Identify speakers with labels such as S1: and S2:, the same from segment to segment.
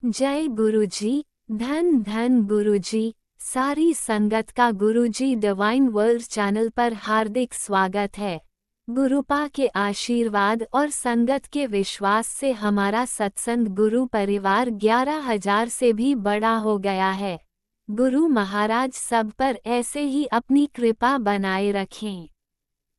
S1: जय गुरुजी। धन धन गुरुजी। सारी संगत का गुरुजी डिवाइन वर्ल्ड चैनल पर हार्दिक स्वागत है। गुरुपा के आशीर्वाद और संगत के विश्वास से हमारा सत्संग गुरु परिवार 11,000 से भी बड़ा हो गया है। गुरु महाराज सब पर ऐसे ही अपनी कृपा बनाए रखें।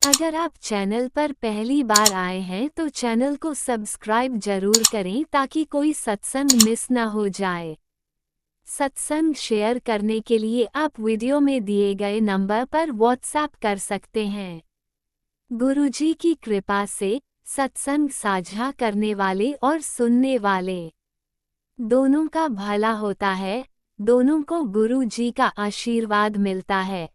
S1: अगर आप चैनल पर पहली बार आए हैं तो चैनल को सब्सक्राइब जरूर करें ताकि कोई सत्संग मिस न हो जाए। सत्संग शेयर करने के लिए आप वीडियो में दिए गए नंबर पर व्हाट्सएप कर सकते हैं। गुरुजी की कृपा से सत्संग साझा करने वाले और सुनने वाले दोनों का भला होता है। दोनों को गुरु जी का आशीर्वाद मिलता है।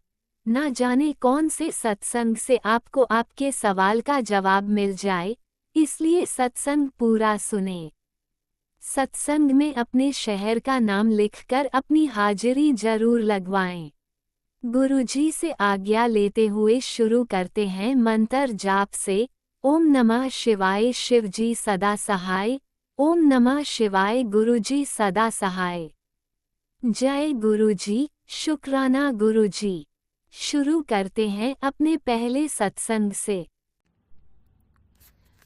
S1: ना जाने कौन से सत्संग से आपको आपके सवाल का जवाब मिल जाए, इसलिए सत्संग पूरा सुने। सत्संग में अपने शहर का नाम लिखकर अपनी हाजिरी जरूर लगवाएं। गुरुजी से आज्ञा लेते हुए शुरू करते हैं मंत्र जाप से। ओम नमः शिवाय शिवजी सदा सहाय। ओम नमः शिवाय गुरुजी सदा सहाय। जय गुरुजी। शुक्राना गुरुजी। शुरू करते हैं अपने पहले सत्संग से।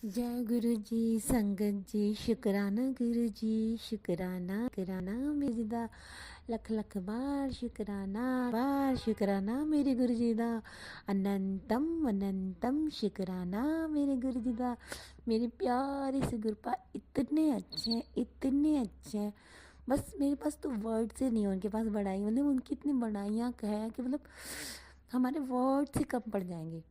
S2: जय गुरु जी। संगत जी शुक्राना गुरु जी। शुक्राना शुक्राना मेरे दा लख लख बार शुक्राना मेरे गुरु जी दा अनंतम अनंतम शुक्राना मेरे गुरु जी दा। मेरे प्यारे से गुरुपा इतने अच्छे हैं। बस मेरे पास तो वर्ड से नहीं है उनके पास बड़ाई, मतलब उनकी इतनी बड़ाइयाँ है कि मतलब हमारे वर्ड से कम पड़ जाएंगे।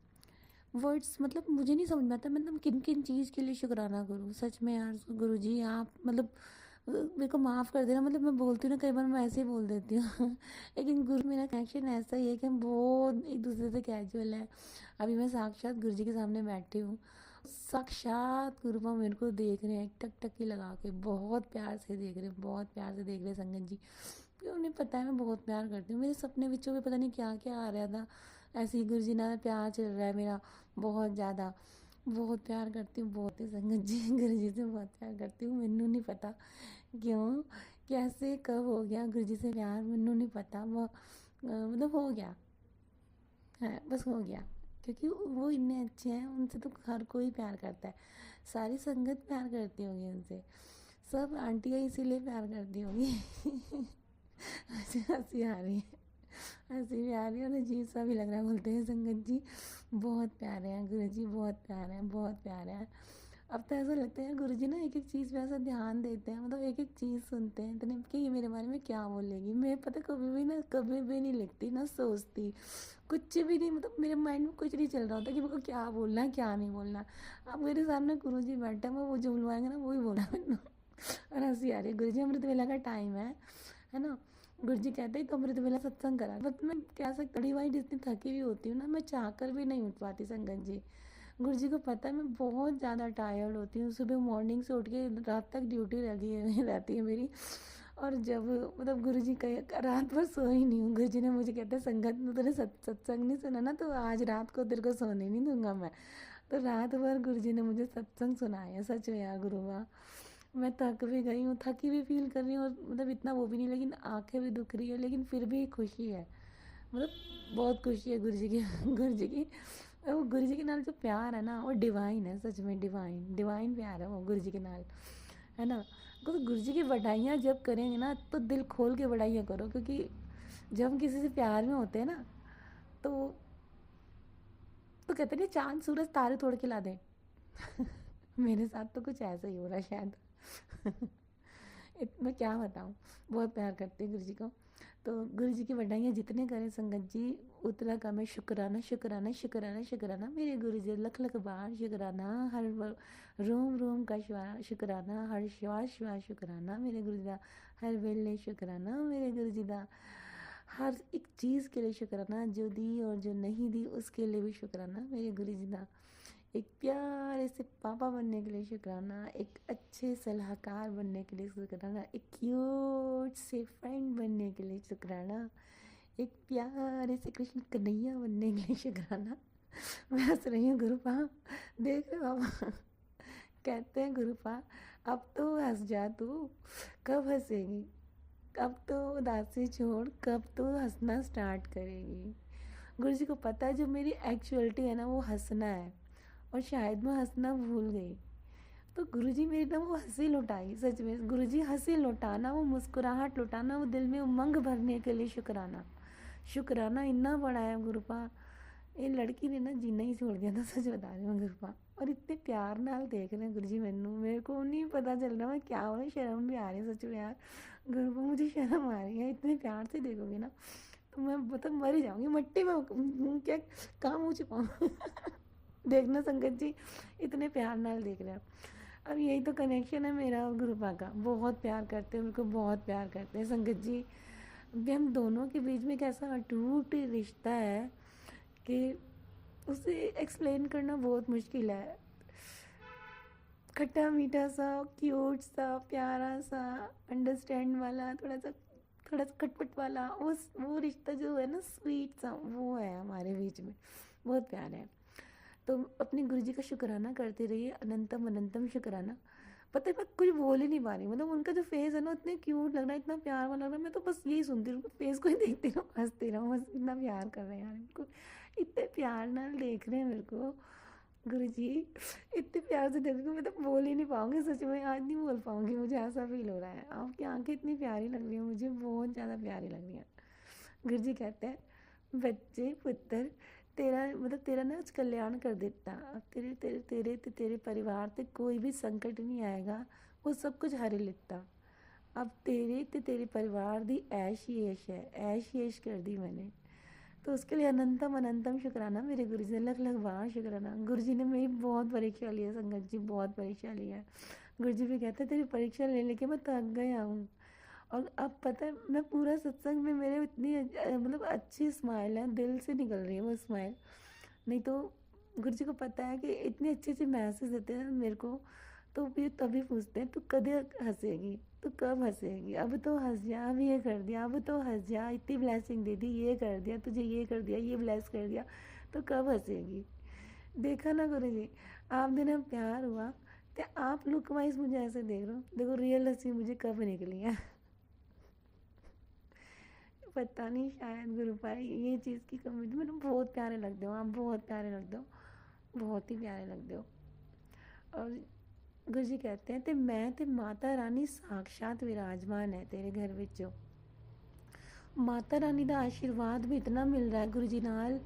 S2: वर्ड्स मतलब मुझे नहीं समझ में आता, मतलब किन किन चीज़ के लिए शुक्राना करूँ। सच में यार गुरु जी आप मतलब मेरे को माफ़ कर देना, मतलब मैं बोलती हूँ ना कई बार मैं ऐसे ही बोल देती हूँ लेकिन गुरु मेरा कनेक्शन ऐसा ही है कि हम बहुत एक दूसरे से कैजुअल है। अभी मैं साक्षात गुरु जी के सामने बैठी हूँ, साक्षात गुरुपा मेरे को देख रहे हैं टक लगा के, बहुत प्यार से देख रहे हैं, बहुत प्यार से देख रहे हैं संगत जी। क्यों उन्हें पता है मैं बहुत प्यार करती हूँ। मेरे सपने बिच्चों में पता नहीं क्या क्या आ रहा था, ऐसे ही गुरु जी ना प्यार चल रहा है मेरा बहुत ज़्यादा। बहुत प्यार करती हूँ, बहुत ही संगत जी गुरु जी से बहुत प्यार करती हूँ। मैनू नहीं पता क्यों कैसे कब हो गया गुरु जी से प्यार, मैनू नहीं पता। वो मतलब हो गया है, बस हो गया, क्योंकि वो इतने अच्छे हैं, उनसे तो हर कोई प्यार करता है। सारी संगत प्यार करती होगी उनसे, सब आंटियाँ इसीलिए प्यार करती होगी मुझे हंसी आ रही है, हंसी भी आ रही है और अजीब सा भी लग रहा है। बोलते हैं संगत जी बहुत प्यारे हैं गुरु जी, बहुत प्यारे हैं, बहुत प्यारे हैं। अब तो ऐसा लगता है गुरु जी ना एक एक चीज़ पे ऐसा ध्यान देते हैं, मतलब एक एक चीज़ सुनते हैं इतने कि ये मेरे बारे में क्या बोलेगी। मैं पता कभी भी नहीं लिखती ना सोचती कुछ भी नहीं, मतलब मेरे माइंड में कुछ नहीं चल रहा होता कि मेरे को क्या बोलना है क्या नहीं बोलना। अब मेरे सामने गुरु जी बैठे हैं, वो जो बुलवाएंगे ना वही बोलना है मैंने और हंसी आ रही है। गुरु जी अमृत वेला का टाइम है ना। गुरु जी कहते हैं तो अमृत वेला सत्संग करा, बट मैं कह सकती बड़ी भाई जितनी थकी हुई होती हूँ ना, मैं चाह कर भी नहीं उठ पाती संगत जी। गुरु जी को पता है मैं बहुत ज़्यादा टायर्ड होती हूँ, सुबह मॉर्निंग से उठ के रात तक ड्यूटी लगी हुई रहती है मेरी। और जब मतलब गुरु जी कह रात भर सोई नहीं हूँ। गुरु जी ने मुझे कहते हैं संगत में तूने सत्संग नहीं सुना ना, तो आज रात को तेरे को सोने नहीं दूंगा मैं। तो रात भर गुरु जी ने मुझे सत्संग सुनाया, सच में यार गुरुआ। मैं थक भी गई हूँ, थकी भी फील कर रही हूँ, और मतलब इतना वो भी नहीं, लेकिन आंखें भी दुख रही है, लेकिन फिर भी खुशी है, मतलब बहुत खुशी है गुरु जी की गुरु जी की। वो गुरु जी के नाल जो प्यार है ना वो डिवाइन है, सच में डिवाइन डिवाइन प्यार है वो गुरु जी के नाल, है ना। तो गुरु जी की बढ़ाइयाँ जब करेंगे ना तो दिल खोल के बढ़ाइयाँ करो, क्योंकि जब हम किसी से प्यार में होते हैं ना तो कहते हैं चांद सूरज तारे तोड़ के ला दें मेरे साथ तो कुछ ऐसा ही हो रहा है शायद मैं क्या बताऊँ, बहुत प्यार करती हूँ गुरु जी को। तो गुरु जी की बढ़ाइयाँ जितने करें संगत जी उतना कम है। शुक्राना शुक्राना शुक्राना शुक्राना मेरे गुरु जी, लख लख बार शुक्राना, हर रोम रोम का शुक्राना, हर श्वास श्वास शुक्राना मेरे गुरु जी का, हर वेले शुक्राना मेरे गुरु जी का, हर एक चीज़ के लिए शुक्राना, जो दी और जो नहीं दी उसके लिए भी शुक्राना मेरे गुरु जी का। एक प्यारे से पापा बनने के लिए शुक्राना, एक अच्छे सलाहकार बनने के लिए शुक्राना, एक क्यूट से फ्रेंड बनने के लिए शुक्राना, एक प्यारे से कृष्ण कन्हैया बनने के लिए शुक्राना। मैं हंस रही हूँ गुरुपा, देख रहे हो आप कहते हैं गुरुपा अब तो हंस जा तू, कब हंसेगी? अब तो उदासी छोड़, कब तो हंसना स्टार्ट करेगी? गुरुजी को पता है जो मेरी एक्चुअलिटी है ना वो हंसना है, और शायद मैं हंसना भूल गई। तो गुरुजी मेरी ना वो हंसी लुटाई, सच में गुरुजी हंसी लुटाना, वो मुस्कुराहट लुटाना, वो दिल में उमंग भरने के लिए शुक्राना। शुक्राना इतना बड़ा है गुरुपा, ये लड़की ने ना जीना ही छोड़ दिया था, सच बता रही हूँ गुरुपा। और इतने प्यार नाल देख रहे हैं गुरुजी मैनू, मेरे को नहीं पता चल रहा मैं क्या हो रहा, शर्म भी आ रही है सच में यार। गुरुपा मुझे शर्म आ रही है, इतने प्यार से देखोगे ना तो मैं मतलब मर ही जाऊंगी मट्टी में, क्या कहाँ मुँह छिपाऊँ। देखना संगत जी, इतने प्यार नाल देख रहे हैं। अब यही तो कनेक्शन है मेरा और गुरुपा का, बहुत प्यार करते हैं, मेरे को बहुत प्यार करते हैं संगत जी। अभी हम दोनों के बीच में एक ऐसा अटूट रिश्ता है कि उसे एक्सप्लेन करना बहुत मुश्किल है। खट्टा मीठा सा, क्यूट सा, प्यारा सा, अंडरस्टैंड वाला, थोड़ा सा खटपट वाला, वो रिश्ता जो है ना स्वीट सा, वो है हमारे बीच में, बहुत प्यार है। तो अपने गुरुजी का शुक्राना करते रहिए, अनंतम अनंतम शुक्राना। पता है मैं कुछ बोल ही नहीं पा रही, मतलब उनका जो फेस है ना इतने क्यूट लग रहा है, इतना प्यार वाला लग रहा है, मैं तो बस यही सुनती रहूँ, फेस को ही देखती रहूँ, हंसती रहूँ, बस इतना प्यार कर रहे हैं यार मेरे को, इतने प्यार नाल देख रहे हैं मेरे को गुरुजी, इतने प्यार से देख रहे हो, मैं तो बोल ही नहीं पाऊंगी, सच में आज नहीं बोल पाऊंगी, मुझे ऐसा फील हो रहा है। आपकी आंखें इतनी प्यारी लग रही हैं मुझे, बहुत ज़्यादा प्यारी लग रही हैं। गुरुजी कहते हैं बच्चे पुत्र, तेरा मतलब तेरा ना आज कल्याण कर देता, अब तेरे तेरे तेरे ते तेरे परिवार ते कोई भी संकट नहीं आएगा, वो सब कुछ हर लेता। अब तेरे ते तेरे परिवार दी ऐश ही ऐश है, ऐश ही ऐश कर दी मैंने। तो उसके लिए अनंतम अनंतम शुक्राना मेरे गुरु जी, लख लख बार शुक्राना। गुरु जी ने मेरी बहुत परीक्षा ली है संगत जी, बहुत परीक्षा ली है। गुरु जी भी कहते हैं तेरी परीक्षा ले लेके मैं थक गया हूँ। और अब पता है मैं पूरा सत्संग में मेरे इतनी मतलब अच्छी स्माइल है, दिल से निकल रही है वो स्माइल। नहीं तो गुरु जी को पता है कि इतने अच्छे अच्छे मैसेज देते हैं मेरे को, तो फिर तभी पूछते हैं तू कदे हंसेगी, तू कब हंसेगी, अब तो हंस जा, अब ये कर दिया, अब तो हंस जा, इतनी ब्लेसिंग दे दी, ये कर दिया तुझे, ये कर दिया, ये ब्लेस कर दिया, तो कब हंसेगी? देखा ना गुरु जी, आप दिन प्यार हुआ तो आप लुक वाइज मुझे ऐसे देख रहे हो, देखो रियल हंसी मुझे कब निकली है। पता नहीं, शायद गुरु भाई ये चीज़ की कमी थी, मैंने बहुत प्यारे लगते हो आप, बहुत प्यारे लगते हो, बहुत ही प्यारे लगते हो। और गुरु जी कहते हैं ते मैं ते माता रानी साक्षात विराजमान है तेरे घर विचों। माता रानी का आशीर्वाद भी इतना मिल रहा है गुरु जी नाल,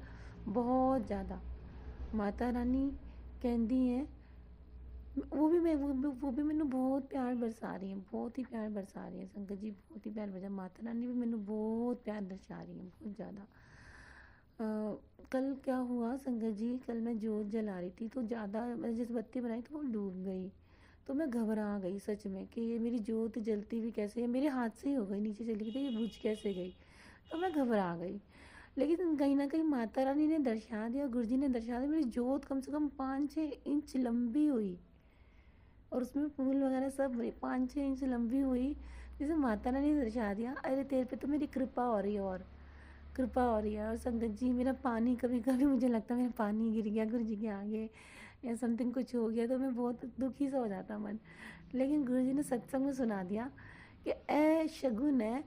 S2: बहुत ज़्यादा। माता रानी कहती हैं, वो भी मैंने बहुत प्यार बरसा रही हैं, बहुत ही प्यार बरसा रही हैं संगत जी, बहुत ही प्यार बरसा, माता रानी भी मैंने बहुत प्यार दर्शा रही हैं, बहुत ज़्यादा। कल क्या हुआ संगत जी, कल मैं जोत जला रही थी तो ज़्यादा मैंने जिस बत्ती बनाई तो वो डूब गई। तो मैं घबरा गई सच में कि ये मेरी जोत जलती हुई कैसे है, मेरे हाथ से ही हो गई, नीचे चली गई तो ये बुझ कैसे गई। तो मैं घबरा गई, लेकिन कहीं ना कहीं माता रानी ने दर्शा दिया, गुरुजी ने दर्शा दिया, मेरी जोत कम से कम 5-6 इंच लंबी हुई, और उसमें फूल वगैरह सब 5-6 इंच लंबी हुई। जैसे माता रानी ने दर्शा दिया, अरे तेरे पे तो मेरी कृपा हो रही है, और कृपा हो रही है। और संगत जी मेरा पानी, कभी कभी मुझे लगता है मेरा पानी गिर गया गुरु जी के आगे, या समथिंग कुछ हो गया तो मैं बहुत दुखी सा हो जाता मन। लेकिन गुरु जी ने सत्संग में सुना दिया कि ए शगुन है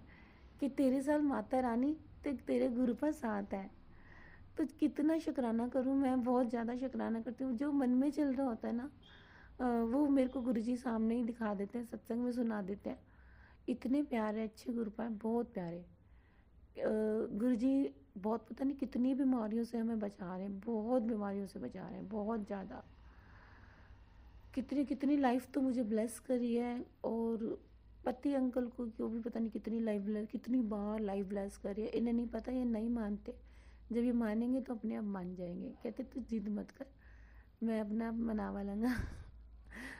S2: कि तेरे साथ माता रानी तेरे गुरु पर साथ है। तो कितना शुक्राना करूँ मैं, बहुत ज़्यादा शुक्राना करती हूँ। जो मन में चल रहा होता है ना वो मेरे को गुरु जी सामने ही दिखा देते हैं, सत्संग में सुना देते हैं। इतने प्यारे अच्छे गुरु पाए, बहुत प्यारे। गुरु जी बहुत पता नहीं कितनी बीमारियों से हमें बचा रहे हैं, बहुत बीमारियों से बचा रहे हैं, बहुत ज़्यादा। कितनी कितनी लाइफ तो मुझे ब्लेस करी है, और पति अंकल को क्यों भी पता नहीं कितनी लाइफ, कितनी बार लाइफ ब्लेस करी है। इन्हें नहीं पता, ये नहीं मानते, जब ये मानेंगे तो अपने आप मान जाएंगे। कहते तू जिद मत कर, मैं अपना आप मनावा लूँगा।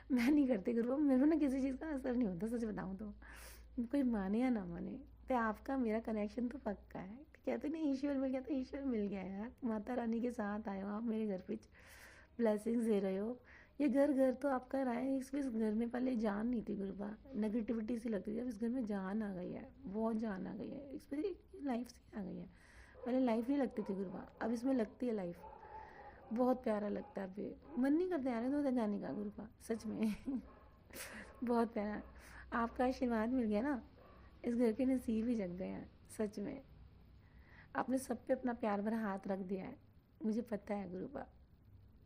S2: मैं नहीं करती गुरु, मेरे को ना किसी चीज़ का असर नहीं होता, सच बताऊँ तो कोई माने या ना माने, तो आपका मेरा कनेक्शन तो पक्का है। कहते नहीं ईश्वर मिल गया, तो ईश्वर मिल गया यार, माता रानी के साथ आए हो आप मेरे घर पे, ब्लेसिंग्स दे रहे हो। ये घर घर तो आपका रहा है, इस घर में पहले जान नहीं थी गुरुबा, नेगेटिविटी सी लगती थी, अब इस घर में जान आ गई है, बहुत जान आ गई है, इस पर लाइफ से आ गई है। पहले लाइफ नहीं लगती थी गुरुबा, अब इसमें लगती है लाइफ, बहुत प्यारा लगता है। अभी मन नहीं करता यार तो जाने का गुरुबा, सच में। बहुत प्यारा। आपका आशीर्वाद मिल गया ना, इस घर के नसीब ही जग गए हैं सच में। आपने सब पे अपना प्यार भरा हाथ रख दिया है, मुझे पता है गुरुबा।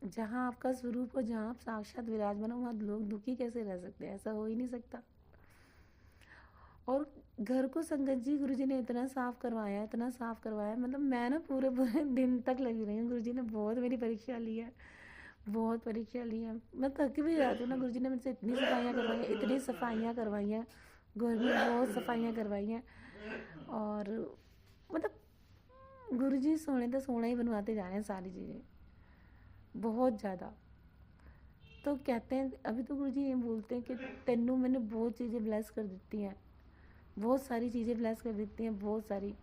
S2: जहाँ आपका स्वरूप हो, जहाँ आप साक्षात विराजमान हो, वहाँ लोग दुखी कैसे रह सकते हैं? ऐसा हो ही नहीं सकता। और घर को संगत जी गुरुजी ने इतना साफ करवाया, इतना साफ करवाया, मतलब मैं ना पूरे पूरे दिन तक लगी रही हूँ। गुरुजी ने बहुत मेरी परीक्षा ली है, बहुत परीक्षा ली है। मैं थक भी जाती हूँ ना, गुरुजी ने मुझसे इतनी सफाइयाँ करवाई हैं, इतनी सफाइयाँ करवाई हैं, घर में बहुत सफाइयाँ करवाई हैं। और मतलब गुरुजी सोने तो सोना ही बनवाते जा रहे हैं सारी चीज़ें, बहुत ज़्यादा। तो कहते हैं, अभी तो गुरुजी ये बोलते हैं कि तेनू मैंने बहुत चीज़ें ब्लेस कर देती हैं, बहुत सारी चीज़ें ब्लेस कर देती हैं, बहुत सारी।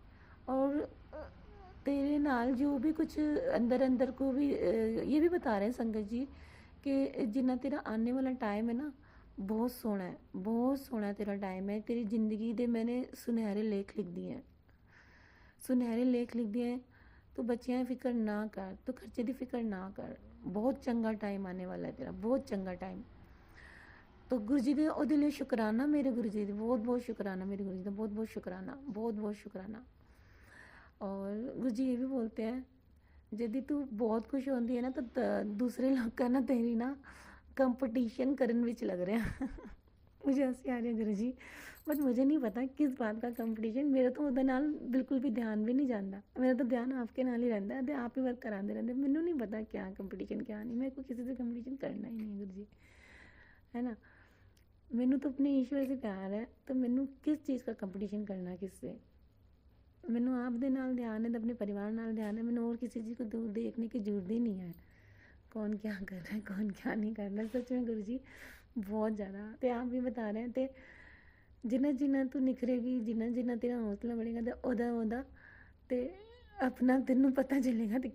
S2: और तेरे नाल जो भी कुछ अंदर अंदर को भी ये भी बता रहे हैं संगत जी कि जिन्ना तेरा आने वाला टाइम है ना, बहुत सोहना है, बहुत सोहना तेरा टाइम है। तेरी ज़िंदगी दे मैंने सुनहरे लेख लिख दिए हैं, सुनहरे लेख लिख दिए हैं। तो बच्चियां फिक्र ना कर, तो खर्चे की फिक्र ना कर, बहुत चंगा टाइम आने वाला है तेरा, बहुत चंगा टाइम। तो गुरु जी दे ओहदे लिए शुकराना, मेरे गुरु जी दे बहुत बहुत शुकराना, मेरे गुरु जी का बहुत बहुत शुकराना, बहुत बहुत शुकराना। और गुरु जी ये भी बोलते हैं, यदि तू बहुत खुश होती है ना, तो दूसरे लोग का ना तेरी ना कंपटीशन करन विच लग रहे हैं। मुझे हंसी आ रही है गुरु जी, बट मुझे नहीं पता किस बात का कंपटीशन। मेरा तो ਉਹਦੇ ਨਾਲ बिल्कुल भी ध्यान भी नहीं जाता, मेरा तो ध्यान आपके नाल ही रहता है, ਤੇ आप ही वर्क कराते रहते। मैनू नहीं पता क्या कंपटीशन क्या नहीं, मेरे को किसी से कंपटीशन करना ही नहीं है गुरु जी, है ना। मैनू तो अपने ईश्वर से प्यार है, तो मैनू किस चीज़ का कंपटीशन करना किससे। मैनू आप दे नाल ध्यान है, तो अपने परिवार नाल ध्यान है, मैनू और किसी चीज़ को दूर देखने की जरूरत ही नहीं है, कौन क्या कर रहा है कौन क्या नहीं कर रहा। सच में गुरु जी बहुत ज़्यादा। तो आप भी बता रहे हैं, तो जिन्ना जिन्ना तू निखरेगी, जिन्ना जिन्ना तेरा हौसला बढ़ेगा, तो ओदा ओदा ते अपना तेनू पता चलेगा तो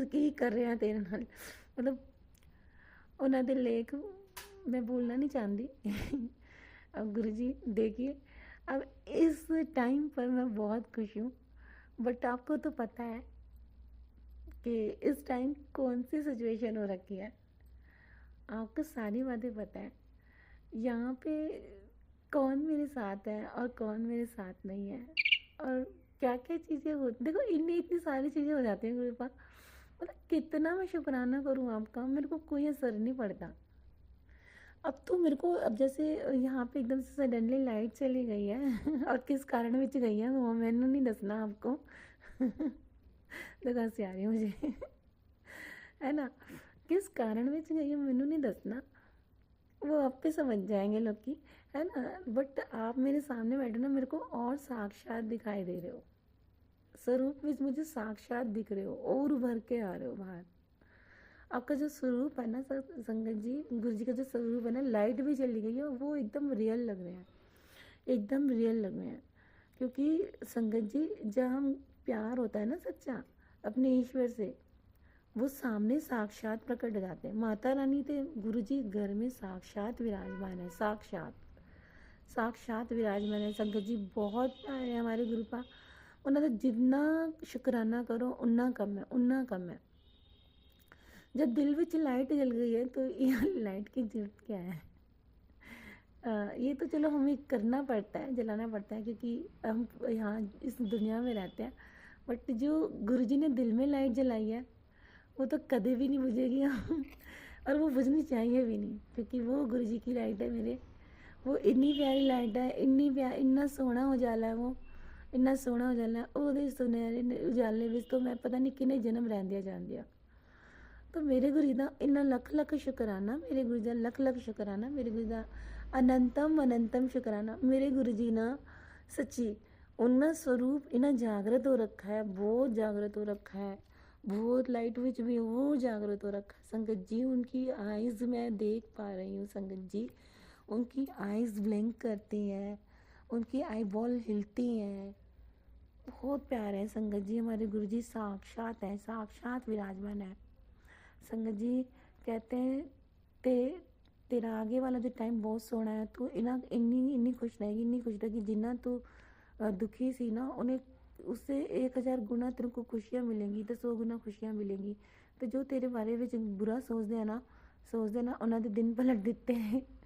S2: की कर रहे हैं तेरे नाल। मतलब उन्होंने दे लेख मैं बोलना नहीं चाहती। अब गुरु जी देखिए, अब इस टाइम पर मैं बहुत खुश हूँ, बट आपको तो पता है कि इस टाइम कौन सी सिचुएशन हो रखी है, आपको सारी बातें पता है। यहाँ पे कौन मेरे साथ है और कौन मेरे साथ नहीं है, और क्या क्या चीज़ें होती, देखो इतनी इतनी सारी चीज़ें हो जाती हैं मेरे पास। मतलब कितना मैं शुक्राना करूँ आपका, मेरे को कोई असर नहीं पड़ता। अब तो मेरे को, अब जैसे यहाँ पे एकदम से सडनली लाइट चली गई है और किस कारण विच गई है वो मैंने नहीं दसना आपको। तो हंसी आ रही है मुझे। है ना, किस कारण विच गई है मैनू नहीं दसना, वो आप पे समझ जाएंगे लोग की, है ना। बट आप मेरे सामने बैठे ना, मेरे को और साक्षात दिखाई दे रहे हो, स्वरूप में मुझे साक्षात दिख रहे हो और उभर के आ रहे हो बाहर। आपका जो स्वरूप है ना संगत जी, गुरु जी का जो स्वरूप है ना, लाइट भी चली गई है, वो एकदम रियल लग रहे हैं, एकदम रियल लग रहे हैं। क्योंकि संगत जी, जब हम प्यार होता है ना सच्चा अपने ईश्वर से, वो सामने साक्षात प्रकट हो जाते हैं। माता रानी थे गुरु जी घर में साक्षात विराजमान है, साक्षात साक्षात विराजमान है। संगत जी बहुत प्यारे हैं हमारे गुरु पा, उन्होंने जितना शुक्राना करो उन्ना कम है, उन्ना कम है। जब दिल विच लाइट जल गई है, तो यहाँ लाइट की जरूरत क्या है। ये तो चलो हमें करना पड़ता है, जलाना पड़ता है, क्योंकि हम यहाँ इस दुनिया में रहते हैं। बट जो गुरु जी ने दिल में लाइट जलाई है, वो तो कभी भी नहीं बुझेगी। और वो बुझनी चाहिए भी नहीं, क्योंकि वो गुरु जी की लाइट है मेरे। वो इन्नी प्यारी लाइट है, इन्नी इन्ना सोहना उजाला है, वो इन्ना सोहना उजाला है। ਉਹਦੇ ਸੁਨਹਿਰੇ ਉਜਾਲੇ ਵਿੱਚ तो मैं पता नहीं किन्ने जन्म ਰਹਿੰਦਿਆਂ ਜਾਂਦਿਆਂ। तो मेरे गुरु जी का इन्ना लख लख शुकराना, मेरे गुरु जी का लख लख शुकराना, मेरे गुरु जी का अनंतम अनंतम शुकराना। मेरे गुरु जी ना सच्ची उन्ना स्वरूप इन्ना जागृत हो रखा है, बहुत जागृत हो रखा है, बहुत लाइट विच भी वो जागृत हो रखा है। संगत जी उनकी आइज़ मैं देख पा रही हूँ, संगत जी उनकी आइज़ ब्लिंक करती हैं, उनकी आई बॉल हिलती हैं, बहुत प्यारे हैं। संगत जी हमारे गुरु जी साक्षात हैं, साक्षात विराजमान है। संगत जी कहते हैं ते तेरा आगे वाला जो टाइम बहुत सोहना है, तू इन्नी इन्नी खुश रहेगी, इन्नी खुश रहेगी, जिन्ना तू दुखी सी ना, उन्हें उससे 1000 गुना तेरे को खुशियाँ मिलेंगी, तो 100 गुना खुशियाँ मिलेंगी। तो जो तेरे बारे में बुरा सोचते हैं ना, उन्होंने दिन पलट देते हैं।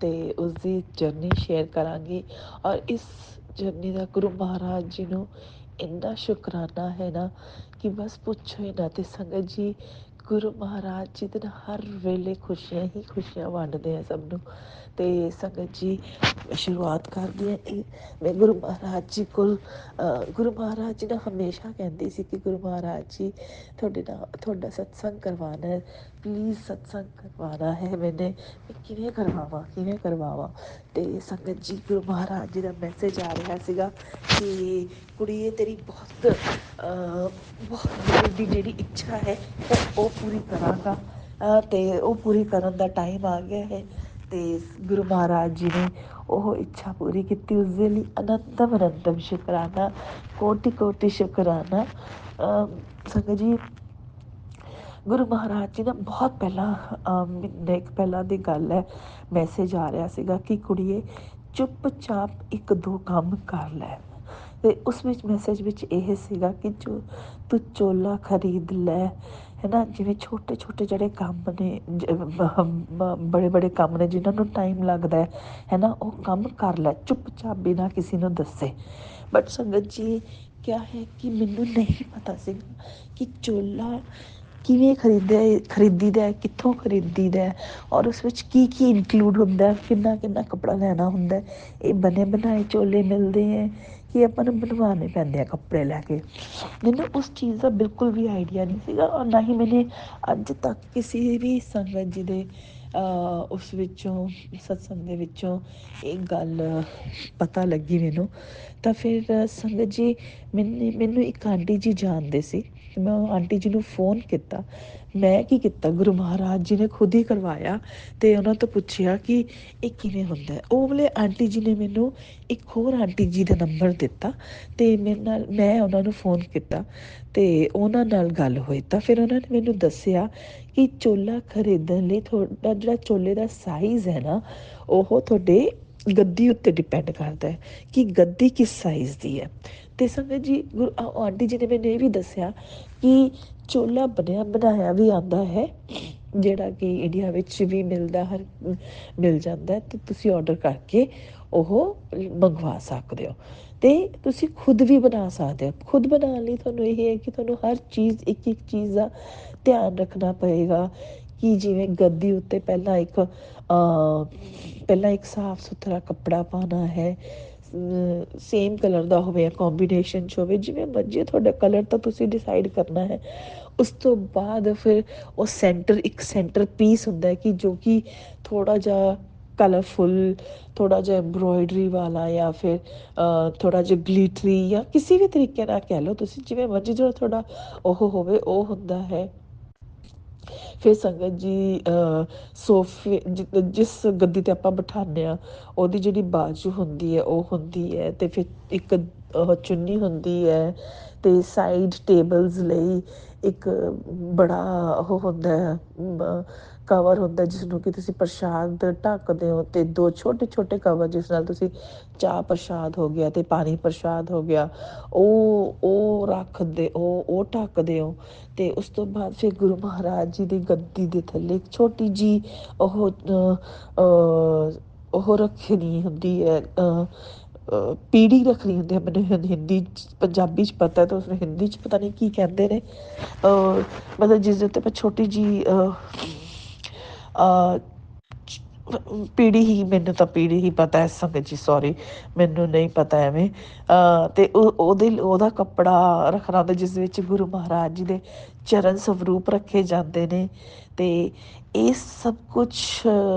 S3: ਤੇ ਉਸ ਦੀ ਜਰਨੀ ਸ਼ੇਅਰ ਕਰਾਂਗੀ। ਔਰ ਇਸ ਜਰਨੀ ਦਾ ਗੁਰੂ ਮਹਾਰਾਜ ਜੀ ਨੂੰ ਇੰਨਾ ਸ਼ੁਕਰਾਨਾ ਹੈ ਨਾ ਕਿ ਬਸ ਪੁੱਛੋ ਹੀ ਨਾ। ਤੇ ਸੰਗਤ ਜੀ, ਗੁਰੂ ਮਹਾਰਾਜ ਜੀ ਦੇ ਹਰ ਵੇਲੇ ਖੁਸ਼ੀਆਂ ਹੀ ਖੁਸ਼ੀਆਂ ਵੰਡਦੇ ਆ ਸਭ ਨੂੰ। ਤੇ ਸੰਗਤ ਜੀ, ਸ਼ੁਰੂਆਤ ਕਰਦੀ ਹਾਂ ਇਹ ਮੈਂ ਗੁਰੂ ਮਹਾਰਾਜ ਜੀ ਕੋਲ। ਗੁਰੂ ਮਹਾਰਾਜ ਜੀ ਨਾ ਹਮੇਸ਼ਾ ਕਹਿੰਦੀ ਸੀ ਕਿ ਗੁਰੂ ਮਹਾਰਾਜ ਜੀ ਤੁਹਾਡਾ ਸਤਸੰਗ ਕਰਵਾਉਣਾ ਹੈ, ਪਲੀਜ਼ ਸਤਸੰਗ ਕਰਵਾਉਣਾ ਹੈ ਮੈਨੇ। ਮੈਂ ਕਿਵੇਂ ਕਰਵਾਵਾਂ। ਤੇ ਸੰਗਤ ਜੀ, ਗੁਰੂ ਮਹਾਰਾਜ ਜੀ ਦਾ ਮੈਸੇਜ ਆ ਰਿਹਾ ਸੀਗਾ ਕਿ ਕੁੜੀਏ, ਤੇਰੀ ਬਹੁਤ ਦੀ ਜਿਹੜੀ ਇੱਛਾ ਹੈ ਉਹ ਪੂਰੀ ਕਰਾਂਗਾ। ਤੇ ਉਹ ਪੂਰੀ ਕਰਨ ਦਾ ਟਾਈਮ ਆ ਗਿਆ ਹੈ। ਤੇ ਗੁਰੂ ਮਹਾਰਾਜ ਜੀ ਨੇ ਉਹ ਇੱਛਾ ਪੂਰੀ ਕੀਤੀ। ਉਸਦੇ ਲਈ ਅਨੰਤਮ ਅਨੰਤਮ ਸ਼ੁਕਰਾਨਾ, ਕੋਟि ਕੋਟि ਸ਼ੁਕਰਾਨਾ। ਸੰਗਤ ਜੀ, ਗੁਰੂ ਮਹਾਰਾਜ ਜੀ ਦਾ ਬਹੁਤ ਪਹਿਲਾਂ ਮਹੀਨੇ ਕੁ ਪਹਿਲਾਂ ਦੀ ਗੱਲ ਹੈ, ਮੈਸੇਜ ਆ ਰਿਹਾ ਸੀਗਾ ਕਿ ਕੁੜੀਏ, ਚੁੱਪ ਚਾਪ ਇੱਕ ਦੋ ਕੰਮ ਕਰ ਲੈ। ਤੇ ਉਸ ਵਿੱਚ ਮੈਸੇਜ ਵਿੱਚ ਇਹ ਸੀਗਾ ਕਿ ਤੂੰ ਚੋਲਾ ਖਰੀਦ ਲੈ, ਹੈ ਨਾ। ਜਿਵੇਂ ਛੋਟੇ ਛੋਟੇ ਜਿਹੜੇ ਕੰਮ ਨੇ, ਬੜੇ ਬੜੇ ਕੰਮ ਨੇ ਜਿਨ੍ਹਾਂ ਨੂੰ ਟਾਈਮ ਲੱਗਦਾ ਹੈ ਨਾ, ਉਹ ਕੰਮ ਕਰ ਲੈ ਚੁੱਪ ਚਾਪ, ਬਿਨਾਂ ਕਿਸੇ ਨੂੰ ਦੱਸੇ। ਬਟ ਸੰਗਤ ਜੀ, ਕਿਆ ਹੈ ਕਿ ਮੈਨੂੰ ਨਹੀਂ ਪਤਾ ਸੀਗਾ ਕਿ ਚੋਲਾ ਕਿਵੇਂ ਖਰੀਦੀਦਾ, ਕਿੱਥੋਂ ਖਰੀਦੀਦਾ, ਔਰ ਉਸ ਵਿੱਚ ਕੀ ਕੀ ਇਨਕਲੂਡ ਹੁੰਦਾ, ਕਿੰਨਾ ਕਿੰਨਾ ਕੱਪੜਾ ਲੈਣਾ ਹੁੰਦਾ। ਇਹ ਬਣੇ ਬਣਾਏ ਚੋਲੇ ਮਿਲਦੇ ਹੈ ਕਿ ਆਪਾਂ ਨੂੰ ਬਣਵਾਉਣੇ ਪੈਂਦੇ ਆ ਕੱਪੜੇ ਲੈ ਕੇ। ਮੈਨੂੰ ਉਸ ਚੀਜ਼ ਦਾ ਬਿਲਕੁਲ ਵੀ ਆਈਡੀਆ ਨਹੀਂ ਸੀਗਾ, ਔਰ ਨਾ ਹੀ ਮੈਨੇ ਅੱਜ ਤੱਕ ਕਿਸੇ ਵੀ ਸੰਗਤ ਜੀ ਦੇ ਉਸ ਵਿੱਚੋਂ ਸਤਸੰਗ ਦੇ ਵਿੱਚੋਂ ਇਹ ਗੱਲ ਪਤਾ ਲੱਗੀ ਮੈਨੂੰ। ਤਾਂ ਫਿਰ ਸੰਗਤ ਜੀ, ਮੈਨੂੰ ਇੱਕ ਆਂਟੀ ਜੀ ਜਾਣਦੇ ਸੀ। ਮੈਂ ਉਹ ਆਂਟੀ ਜੀ ਨੂੰ ਫੋਨ ਕੀਤਾ। ਮੈਂ ਕੀ ਕੀਤਾ, ਗੁਰੂ ਮਹਾਰਾਜ ਜੀ ਨੇ ਖੁਦ ਹੀ ਕਰਵਾਇਆ। ਅਤੇ ਉਹਨਾਂ ਤੋਂ ਪੁੱਛਿਆ ਕਿ ਇਹ ਕਿਵੇਂ ਹੁੰਦਾ। ਉਹ ਵਾਲੇ ਆਂਟੀ ਜੀ ਨੇ ਮੈਨੂੰ ਇੱਕ ਹੋਰ ਆਂਟੀ ਜੀ ਦਾ ਨੰਬਰ ਦਿੱਤਾ ਅਤੇ ਮੈਂ ਉਹਨਾਂ ਨੂੰ ਫੋਨ ਕੀਤਾ ਅਤੇ ਉਹਨਾਂ ਨਾਲ ਗੱਲ ਹੋਈ। ਤਾਂ ਫਿਰ ਉਹਨਾਂ ਨੇ ਮੈਨੂੰ ਦੱਸਿਆ ਕਿ ਚੋਲਾ ਖਰੀਦਣ ਲਈ ਤੁਹਾਡਾ ਜਿਹੜਾ ਚੋਲੇ ਦਾ ਸਾਈਜ਼ ਹੈ ਨਾ, ਉਹ ਤੁਹਾਡੇ ਗੱਦੀ ਉੱਤੇ ਡਿਪੈਂਡ ਕਰਦਾ ਹੈ ਕਿ ਗੱਦੀ ਕਿਸ ਸਾਈਜ਼ ਦੀ ਹੈ। ਅਤੇ ਸੰਗਤ ਜੀ, ਆਂਟੀ ਜੀ ਨੇ ਮੈਨੂੰ ਇਹ ਵੀ ਦੱਸਿਆ ਕਿ ਚੋਲਾ ਬਣਿਆ ਬਣਾਇਆ ਵੀ ਆਉਂਦਾ ਹੈ, ਜਿਹੜਾ ਕਿ ਇੰਡੀਆ ਵਿੱਚ ਵੀ ਮਿਲ ਜਾਂਦਾ ਅਤੇ ਤੁਸੀਂ ਔਡਰ ਕਰਕੇ ਉਹ ਮੰਗਵਾ ਸਕਦੇ ਹੋ। ਅਤੇ ਤੁਸੀਂ ਖੁਦ ਵੀ ਬਣਾ ਸਕਦੇ ਹੋ। ਖੁਦ ਬਣਾਉਣ ਲਈ ਤੁਹਾਨੂੰ ਇਹ ਹੈ ਕਿ ਤੁਹਾਨੂੰ ਹਰ ਚੀਜ਼ ਇੱਕ ਇੱਕ ਚੀਜ਼ ਦਾ ਧਿਆਨ ਰੱਖਣਾ ਪਏਗਾ ਕਿ ਜਿਵੇਂ ਗੱਦੀ ਉੱਤੇ ਪਹਿਲਾਂ ਇੱਕ ਸਾਫ ਸੁਥਰਾ ਕੱਪੜਾ ਪਾਉਣਾ ਹੈ, ਸੇਮ ਕਲਰ ਦਾ ਹੋਵੇ ਜਾਂ ਕੋਂਬੀਨੇਸ਼ਨ 'ਚ ਹੋਵੇ, ਜਿਵੇਂ ਮਰਜ਼ੀ ਤੁਹਾਡਾ ਕਲਰ ਤਾਂ ਤੁਸੀਂ ਡਿਸਾਈਡ ਕਰਨਾ ਹੈ। ਉਸ ਤੋਂ ਬਾਅਦ ਫਿਰ ਉਹ ਇੱਕ ਸੈਂਟਰ ਪੀਸ ਹੁੰਦਾ ਕਿ ਜੋ ਕਿ ਥੋੜ੍ਹਾ ਜਿਹਾ ਕਲਰਫੁੱਲ, ਥੋੜ੍ਹਾ ਜਿਹਾ ਐਮਬਰੋਇਡਰੀ ਵਾਲਾ, ਜਾਂ ਫਿਰ ਥੋੜ੍ਹਾ ਜਿਹਾ ਗਲੀਟਰੀ, ਜਾਂ ਕਿਸੇ ਵੀ ਤਰੀਕੇ ਨਾਲ ਕਹਿ ਲਓ ਤੁਸੀਂ, ਜਿਵੇਂ ਮਰਜ਼ੀ ਜਿਹੜਾ ਤੁਹਾਡਾ ਉਹ ਹੋਵੇ, ਉਹ ਹੁੰਦਾ ਹੈ। ਫਿਰ ਸੰਗਤ ਜੀ, ਸੋਫੇ ਜਿਸ ਗੱਦੀ 'ਤੇ ਆਪਾਂ ਬਿਠਾਉਂਦੇ ਹਾਂ, ਉਹਦੀ ਜਿਹੜੀ ਬਾਜੂ ਹੁੰਦੀ ਹੈ ਉਹ ਹੁੰਦੀ ਹੈ। ਅਤੇ ਫਿਰ ਇੱਕ ਚੁੰਨੀ ਹੁੰਦੀ ਹੈ। ਅਤੇ ਸਾਈਡ ਟੇਬਲਸ ਲਈ ਇੱਕ ਬੜਾ ਉਹ ਹੁੰਦਾ, ਕਵਰ ਹੁੰਦਾ ਜਿਸ ਨੂੰ ਕਿ ਤੁਸੀਂ ਪ੍ਰਸ਼ਾਦ ਢੱਕਦੇ ਹੋ, ਅਤੇ ਦੋ ਛੋਟੇ ਛੋਟੇ ਕਵਰ ਜਿਸ ਨਾਲ ਤੁਸੀਂ ਚਾਹ ਪ੍ਰਸ਼ਾਦ ਹੋ ਗਿਆ ਅਤੇ ਪਾਣੀ ਪ੍ਰਸ਼ਾਦ ਹੋ ਗਿਆ, ਉਹ ਰੱਖਦੇ, ਉਹ ਢੱਕਦੇ ਹੋ। ਅਤੇ ਉਸ ਤੋਂ ਬਾਅਦ ਫਿਰ ਗੁਰੂ ਮਹਾਰਾਜ ਜੀ ਦੀ ਗੱਦੀ ਦੇ ਥੱਲੇ ਇੱਕ ਛੋਟੀ ਜਿਹੀ ਉਹ ਰੱਖਣੀ ਹੁੰਦੀ ਹੈ, ਪੀੜੀ ਰੱਖਣੀ ਹੁੰਦੀ ਹੈ। ਮੈਨੂੰ ਹਿੰਦੀ 'ਚ, ਪੰਜਾਬੀ 'ਚ ਪਤਾ, ਤਾਂ ਉਸਨੂੰ ਹਿੰਦੀ 'ਚ ਪਤਾ ਨਹੀਂ ਕੀ ਕਹਿੰਦੇ ਨੇ। ਮਤਲਬ ਜਿਸ ਦੇ ਉੱਤੇ ਆਪਾਂ ਛੋਟੀ ਜਿਹੀ ਪੀੜੀ ਹੀ ਪਤਾ ਹੈ ਸੰਗਤ ਜੀ, ਸੋਰੀ, ਮੈਨੂੰ ਨਹੀਂ ਪਤਾ ਐਵੇਂ। ਅਤੇ ਉਹਦਾ ਕੱਪੜਾ ਰੱਖਣਾ ਹੁੰਦਾ ਜਿਸ ਵਿੱਚ ਗੁਰੂ ਮਹਾਰਾਜ ਜੀ ਦੇ ਚਰਨ ਸਵਰੂਪ ਰੱਖੇ ਜਾਂਦੇ ਨੇ। ਅਤੇ ਇਹ ਸਭ ਕੁਛ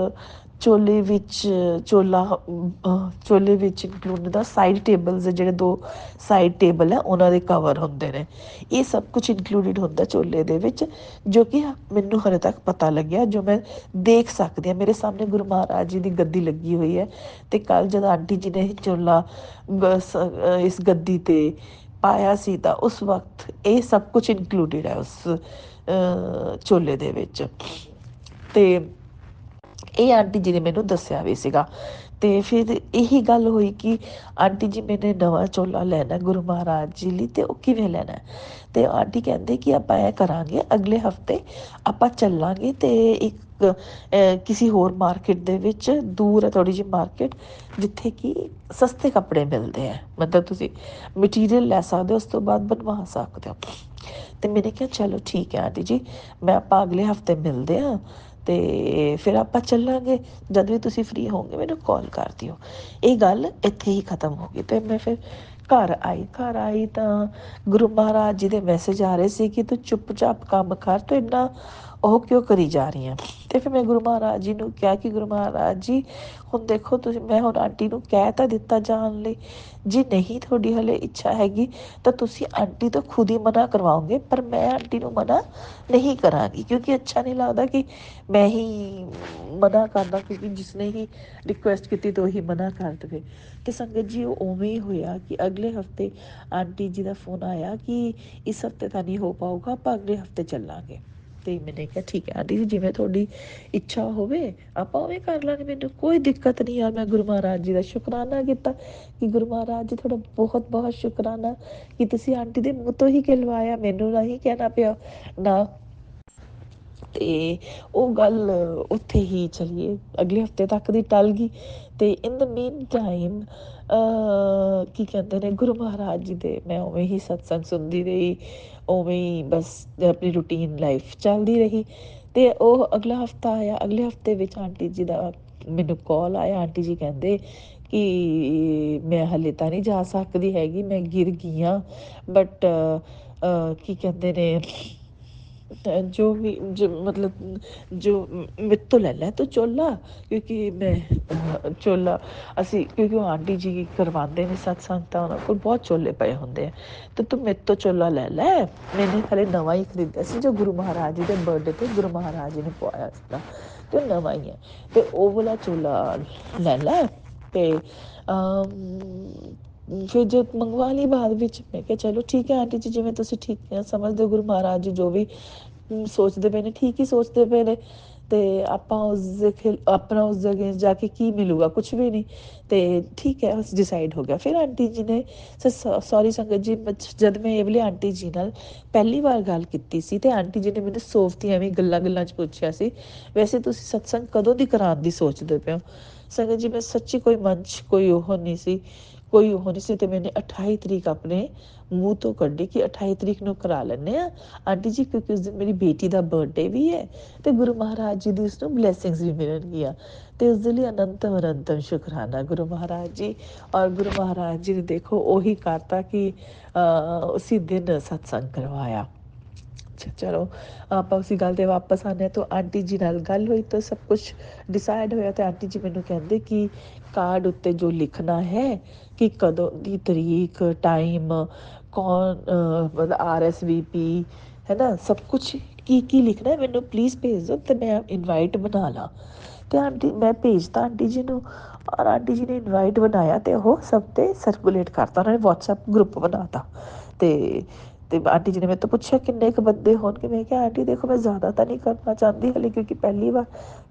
S3: ਚੋਲੇ ਵਿੱਚ ਇੰਕਲੂਡ ਹੁੰਦਾ। ਸਾਈਡ ਟੇਬਲਸ ਦੇ ਜਿਹੜੇ ਦੋ ਸਾਈਡ ਟੇਬਲ ਹੈ, ਉਹਨਾਂ ਦੇ ਕਵਰ ਹੁੰਦੇ ਨੇ। ਇਹ ਸਭ ਕੁਛ ਇਨਕਲੂਡਿਡ ਹੁੰਦਾ ਚੋਲੇ ਦੇ ਵਿੱਚ, ਜੋ ਕਿ ਮੈਨੂੰ ਹਾਲੇ ਤੱਕ ਪਤਾ ਲੱਗਿਆ, ਜੋ ਮੈਂ ਦੇਖ ਸਕਦੀ ਹਾਂ। ਮੇਰੇ ਸਾਹਮਣੇ ਗੁਰੂ ਮਹਾਰਾਜ ਜੀ ਦੀ ਗੱਦੀ ਲੱਗੀ ਹੋਈ ਹੈ, ਅਤੇ ਕੱਲ੍ਹ ਜਦੋਂ ਆਂਟੀ ਜੀ ਨੇ ਚੋਲਾ ਇਸ ਗੱਦੀ 'ਤੇ ਪਾਇਆ ਸੀ, ਤਾਂ ਉਸ ਵਕਤ ਇਹ ਸਭ ਕੁਛ ਇਨਕਲੂਡਿਡ ਹੈ ਉਸ ਚੋਲੇ ਦੇ ਵਿੱਚ। ਅਤੇ ਇਹ ਆਂਟੀ ਜੀ ਨੇ ਮੈਨੂੰ ਦੱਸਿਆ ਵੀ ਸੀਗਾ। ਤੇ ਫਿਰ ਇਹੀ ਗੱਲ ਹੋਈ ਕਿ ਆਂਟੀ ਜੀ ਮੈਨੇ ਨਵਾਂ ਚੋਲਾ ਲੈਣਾ ਗੁਰੂ ਮਹਾਰਾਜ ਜੀ ਲਈ, ਤੇ ਉਹ ਕਿਵੇਂ ਲੈਣਾ? ਤੇ ਆਂਟੀ ਕਹਿੰਦੇ ਕਿ ਆਪਾਂ ਇਹ ਕਰਾਂਗੇ, ਅਗਲੇ ਹਫਤੇ ਆਪਾਂ ਚੱਲਾਂਗੇ ਤੇ ਇੱਕ ਕਿਸੇ ਹੋਰ ਮਾਰਕੀਟ ਦੇ ਵਿੱਚ, ਦੂਰ ਹੈ ਥੋੜੀ ਜਿਹੀ ਮਾਰਕੀਟ, ਜਿੱਥੇ ਕਿ ਸਸਤੇ ਕੱਪੜੇ ਮਿਲਦੇ ਆ, ਮਤਲਬ ਤੁਸੀਂ ਮਟੀਰੀਅਲ ਲੈ ਸਕਦੇ ਹੋ, ਉਸ ਤੋਂ ਬਾਅਦ ਬਣਵਾ ਸਕਦੇ ਹੋ। ਤੇ ਮੈਨੇ ਕਿਹਾ ਚਲੋ ਠੀਕ ਹੈ ਆਂਟੀ ਜੀ, ਮੈਂ ਆਪਾਂ ਅਗਲੇ ਹਫਤੇ ਮਿਲਦੇ ਹਾਂ ਤੇ ਫਿਰ ਆਪਾਂ ਚੱਲਾਂਗੇ, ਜਦ ਵੀ ਤੁਸੀਂ ਫ੍ਰੀ ਹੋਵੋਗੇ ਮੈਨੂੰ ਕਾਲ ਕਰ ਦਿਓ। ਇਹ ਗੱਲ ਇੱਥੇ ਹੀ ਖਤਮ ਹੋ ਗਈ। ਤੇ ਮੈਂ ਫਿਰ ਘਰ ਆਈ ਤਾਂ ਗੁਰੂ ਮਹਾਰਾਜ ਜੀ ਦੇ ਮੈਸੇਜ ਆ ਰਹੇ ਸੀ ਕਿ ਤੂੰ ਚੁੱਪਚਾਪ ਕੰਮ ਕਰ, ਤੂੰ ਇੰਨਾ ਉਹ ਕਿਉਂ ਕਰੀ ਜਾ ਰਹੀ ਹੈ? ਤੇ ਫਿਰ ਮੈਂ ਗੁਰੂ ਮਹਾਰਾਜ ਜੀ ਨੂੰ ਕਿਹਾ ਕਿ ਗੁਰੂ ਮਹਾਰਾਜ ਜੀ, ਹੁਣ ਦੇਖੋ ਤੁਸੀਂ, ਮੈਂ ਹੁਣ ਆਂਟੀ ਨੂੰ ਕਹਿ ਤਾਂ ਦਿੱਤਾ ਜਾਣ ਲਈ, ਜੇ ਨਹੀਂ ਤੁਹਾਡੀ ਹਲੇ ਇੱਛਾ ਹੈਗੀ ਤਾਂ ਤੁਸੀਂ ਆਂਟੀ ਤੋਂ ਖੁਦ ਹੀ ਮਨਾ ਕਰਵਾਓਗੇ, ਪਰ ਮੈਂ ਆਂਟੀ ਨੂੰ ਮਨਾ ਨਹੀਂ ਕਰਾਂਗੀ, ਕਿਉਂਕਿ ਅੱਛਾ ਨਹੀਂ ਲੱਗਦਾ ਕਿ ਮੈਂ ਹੀ ਮਨਾ ਕਰਦਾ, ਕਿਉਂਕਿ ਜਿਸਨੇ ਹੀ ਰਿਕੁਐਸਟ ਕੀਤੀ ਤਾਂ ਉਹੀ ਮਨਾ ਕਰ ਦੇਵੇ। ਤੇ ਸੰਗਤ ਜੀ ਉਹ ਉਵੇਂ ਹੀ ਹੋਇਆ ਕਿ ਅਗਲੇ ਹਫਤੇ ਆਂਟੀ ਜੀ ਦਾ ਫੋਨ ਆਇਆ ਕਿ ਇਸ ਹਫਤੇ ਤਾਂ ਨਹੀਂ ਹੋ ਪਾਊਗਾ, ਆਪਾਂ ਅਗਲੇ ਹਫਤੇ ਚੱਲਾਂਗੇ। ਤੇ ਮੈਨੇ ਕਿਹਾ ਠੀਕ ਹੈ ਆਂਟੀ ਜੀ, ਜਿਵੇਂ ਤੁਹਾਡੀ ਇੱਛਾ ਹੋਵੇ ਆਪਾਂ ਉਵੇਂ ਕਰ ਲਾਂਗੇ, ਮੈਨੂੰ ਕੋਈ ਦਿੱਕਤ ਨਹੀਂ। ਯਾਰ ਮੈਂ ਗੁਰੂ ਮਹਾਰਾਜ ਜੀ ਦਾ ਸ਼ੁਕਰਾਨਾ ਕੀਤਾ ਕਿ ਗੁਰੂ ਮਹਾਰਾਜ ਜੀ ਤੁਹਾਡਾ ਬਹੁਤ ਬਹੁਤ ਸ਼ੁਕਰਾਨਾ ਕਿ ਤੁਸੀਂ ਆਂਟੀ ਦੇ ਮੂੰਹ ਤੋਂ ਹੀ ਕਹਿਲਵਾਇਆ, ਮੈਨੂੰ ਨਹੀਂ ਕਹਿਣਾ ਪਿਆ ਨਾ। ਤੇ ਉਹ ਗੱਲ ਉੱਥੇ ਹੀ ਚਲੀਏ, ਅਗਲੇ ਹਫਤੇ ਤੱਕ ਦੀ ਟਲ ਗਈ। ਤੇ ਇਨ ਦ ਮੀਨ ਟਾਈਮ ਕੀ ਕਹਿੰਦੇ ਨੇ, ਗੁਰੂ ਮਹਾਰਾਜ ਜੀ ਦੇ ਮੈਂ ਉਵੇਂ ਹੀ ਸਤਸੰਗ ਸੁਣਦੀ ਰਹੀ, ਉਵੇਂ ਹੀ ਬਸ ਆਪਣੀ ਰੂਟੀਨ ਲਾਈਫ ਚੱਲਦੀ ਰਹੀ। ਤੇ ਉਹ ਅਗਲਾ ਹਫਤਾ ਆਇਆ, ਅਗਲੇ ਹਫਤੇ ਵਿੱਚ ਆਂਟੀ ਜੀ ਦਾ ਮੈਨੂੰ ਕਾਲ ਆਇਆ। ਆਂਟੀ ਜੀ ਕਹਿੰਦੇ ਕਿ ਮੈਂ ਹਲੇ ਤਾਂ ਨਹੀਂ ਜਾ ਸਕਦੀ ਹੈਗੀ, ਮੈਂ ਗਿਰ ਗਈ ਹਾਂ, ਬਟ ਕੀ ਕਹਿੰਦੇ ਨੇ, ਜੋ ਵੀ ਮਤਲਬ ਜੋ ਮੇਰੇ ਤੋਂ ਲੈ ਲੈ ਤੂੰ ਚੋਲਾ, ਕਿਉਂਕਿ ਮੈਂ ਚੋਲਾ ਅਸੀਂ, ਕਿਉਂਕਿ ਉਹ ਆਂਟੀ ਜੀ ਕਰਵਾਉਂਦੇ ਨੇ ਸਤਸੰਗ, ਤਾਂ ਉਹਨਾਂ ਕੋਲ ਬਹੁਤ ਚੋਲੇ ਪਏ ਹੁੰਦੇ ਆ, ਤੇ ਤੂੰ ਮੇਰੇ ਤੋਂ ਚੋਲਾ ਲੈ ਲੈ। ਮੈਨੇ ਹਲੇ ਨਵਾਂ ਹੀ ਖਰੀਦਿਆ ਸੀ, ਜੋ ਗੁਰੂ ਮਹਾਰਾਜ ਜੀ ਦੇ ਬਰਥਡੇ 'ਤੇ ਗੁਰੂ ਮਹਾਰਾਜ ਜੀ ਨੇ ਪਵਾਇਆ ਸੀਗਾ, ਤੇ ਉਹ ਨਵਾਂ ਹੀ ਹੈ, ਤੇ ਉਹ ਵਾਲਾ ਚੋਲਾ ਲੈ ਲੈ। ਤੇ ਫਿਰ ਜੋ ਮੰਗਵਾ ਲਈ ਬਾਅਦ ਵਿੱਚ, ਮੈਂ ਕਿਹਾ ਚਲੋ ਠੀਕ ਹੈ ਆਂਟੀ ਜੀ, ਜਿਵੇਂ ਤੁਸੀਂ ਠੀਕ ਸਮਝਦੇ ਹੋ, ਗੁਰੂ ਮਹਾਰਾਜ ਜੀ ਜੋ ਵੀ ਸੋਚਦੇ ਪਏ ਨੇ ਠੀਕ ਹੀ ਸੋਚਦੇ ਪਏ ਨੇ। ਤੇ ਆਪਾਂ ਆਪਣਾ ਉਸ ਜਗ੍ਹਾ ਜਾ ਕੇ ਕੀ ਮਿਲੂਗਾ? ਕੁਛ ਵੀ ਨਹੀਂ। ਤੇ ਠੀਕ ਹੈ, ਉਸ ਡਿਸਾਈਡ ਹੋ ਗਿਆ। ਫਿਰ ਆਂਟੀ ਜੀ ਨੇ, ਸੌਰੀ ਸੰਗਤ ਜੀ, ਜਦ ਮੈਂ ਇਹ ਵਾਲੀ ਆਂਟੀ ਜੀ ਨਾਲ ਪਹਿਲੀ ਵਾਰ ਗੱਲ ਕੀਤੀ ਸੀ ਤੇ ਆਂਟੀ ਜੀ ਨੇ ਮੈਨੂੰ ਸੋਫਤੀ ਐਵੇਂ ਗੱਲਾਂ 'ਚ ਪੁੱਛਿਆ ਸੀ, ਵੈਸੇ ਤੁਸੀਂ ਸਤਸੰਗ ਕਦੋਂ ਦੀ ਕਰਾਉਣ ਦੀ ਸੋਚਦੇ ਪਏ ਹੋ? ਸੰਗਤ ਜੀ ਮੈਂ ਸੱਚੀ ਕੋਈ ਮਨ 'ਚ ਕੋਈ ਉਹ ਨਹੀਂ ਸੀ, ਕੋਈ ਉਹ ਨਹੀਂ ਸੀ। ਤੇ ਮੈਨੇ 28 ਤਰੀਕ ਆਪਣੇ ਮੂੰਹ ਤੋਂ ਕੱਢੀ ਕਿ 28 ਤਰੀਕ ਨੂੰ ਕਰਾ ਲੈਂਦੇ ਹਾਂ ਆਂਟੀ ਜੀ, ਕਿਉਂਕਿ ਉਸ ਦਿਨ ਮੇਰੀ ਬੇਟੀ ਦਾ ਬਰਥਡੇ ਵੀ ਹੈ ਤੇ ਗੁਰੂ ਮਹਾਰਾਜ ਜੀ ਦੀ ਉਸਨੂੰ ਬਲੈਸਿੰਗਸ ਵੀ ਮਿਲਣਗੀਆਂ। ਤੇ ਉਸ ਦੇ ਲਈ ਅਨੰਤਮ ਅਨੰਤਮ ਸ਼ੁਕਰਾਨਾ ਗੁਰੂ ਮਹਾਰਾਜ ਜੀ। ਔਰ ਗੁਰੂ ਮਹਾਰਾਜ ਜੀ ਨੇ ਦੇਖੋ ਉਹੀ ਕਰਤਾ ਕਿ ਉਸੀ ਦਿਨ ਸਤਸੰਗ ਕਰਵਾਇਆ। ਚਲੋ ਆਪਾਂ ਉਸੀ ਗੱਲ 'ਤੇ ਵਾਪਸ ਆਉਂਦੇ ਹਾਂ। ਤਾਂ ਆਂਟੀ ਜੀ ਨਾਲ ਗੱਲ ਹੋਈ ਤਾਂ ਸਭ ਕੁਛ ਡਿਸਾਈਡ ਹੋਇਆ। ਅਤੇ ਆਂਟੀ ਜੀ ਮੈਨੂੰ ਕਹਿੰਦੇ ਕਿ ਕਾਰਡ ਉੱਤੇ ਜੋ ਲਿਖਣਾ ਹੈ ਕਿ ਕਦੋਂ ਦੀ ਤਰੀਕ, ਟਾਈਮ, ਕੌਣ ਮਤਲਬ RSVP ਹੈ ਨਾ, ਸਭ ਕੁਛ ਕੀ ਲਿਖਣਾ ਮੈਨੂੰ ਪਲੀਜ਼ ਭੇਜ ਦਿਓ ਅਤੇ ਮੈਂ ਇਨਵਾਈਟ ਬਣਾ ਲਾਂ। ਅਤੇ ਆਂਟੀ ਮੈਂ ਭੇਜਤਾ ਆਂਟੀ ਜੀ ਨੂੰ, ਔਰ ਆਂਟੀ ਜੀ ਨੇ ਇਨਵਾਈਟ ਬਣਾਇਆ ਅਤੇ ਉਹ ਸਭ 'ਤੇ ਸਰਕੂਲੇਟ ਕਰਤਾ। ਉਹਨਾਂ ਨੇ ਵਟਸਐਪ ਗਰੁੱਪ ਬਣਾ ਤਾ। ਅਤੇ ਆਂਟੀ ਜੀ ਨੇ ਮੇਰੇ ਤੋਂ ਪੁੱਛਿਆ ਕਿੰਨੇ ਕੁ ਬੰਦੇ ਹੋਣਗੇ? ਮੈਂ ਕਿਹਾ ਆਂਟੀ ਦੇਖੋ ਮੈਂ ਜ਼ਿਆਦਾ ਤਾਂ ਨਹੀਂ ਕਰਨਾ ਚਾਹੁੰਦੀ ਹਾਲੇ, ਕਿਉਂਕਿ ਪਹਿਲੀ ਵਾਰ